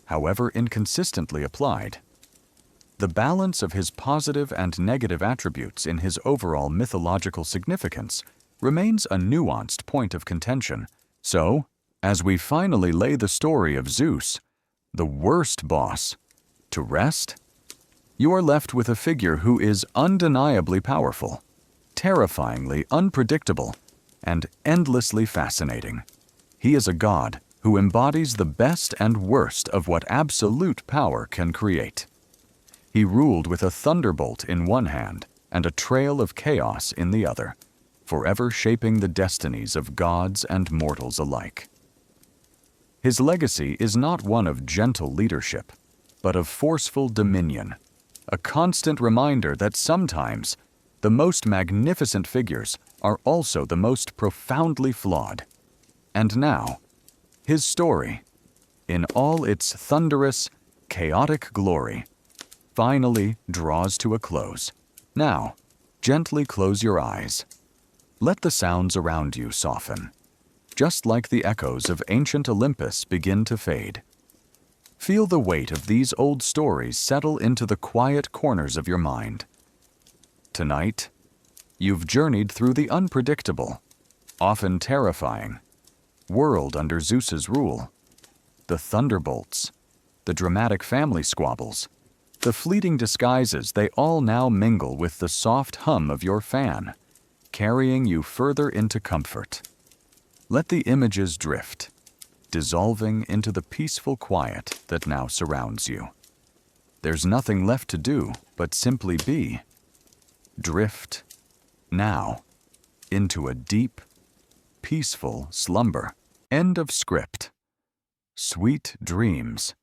however inconsistently applied. The balance of his positive and negative attributes in his overall mythological significance remains a nuanced point of contention. So, as we finally lay the story of Zeus, the worst boss, to rest, you are left with a figure who is undeniably powerful, terrifyingly unpredictable, and endlessly fascinating. He is a god who embodies the best and worst of what absolute power can create. He ruled with a thunderbolt in one hand and a trail of chaos in the other, forever shaping the destinies of gods and mortals alike. His legacy is not one of gentle leadership, but of forceful dominion, a constant reminder that sometimes the most magnificent figures are also the most profoundly flawed. And now, his story, in all its thunderous, chaotic glory, finally draws to a close. Now, gently close your eyes. Let the sounds around you soften, just like the echoes of ancient Olympus begin to fade. Feel the weight of these old stories settle into the quiet corners of your mind. Tonight, you've journeyed through the unpredictable, often terrifying, world under Zeus's rule. The thunderbolts, the dramatic family squabbles, the fleeting disguises, they all now mingle with the soft hum of your fan, carrying you further into comfort. Let the images drift, dissolving into the peaceful quiet that now surrounds you. There's nothing left to do but simply be. Drift, now, into a deep, peaceful slumber. End of script. Sweet dreams.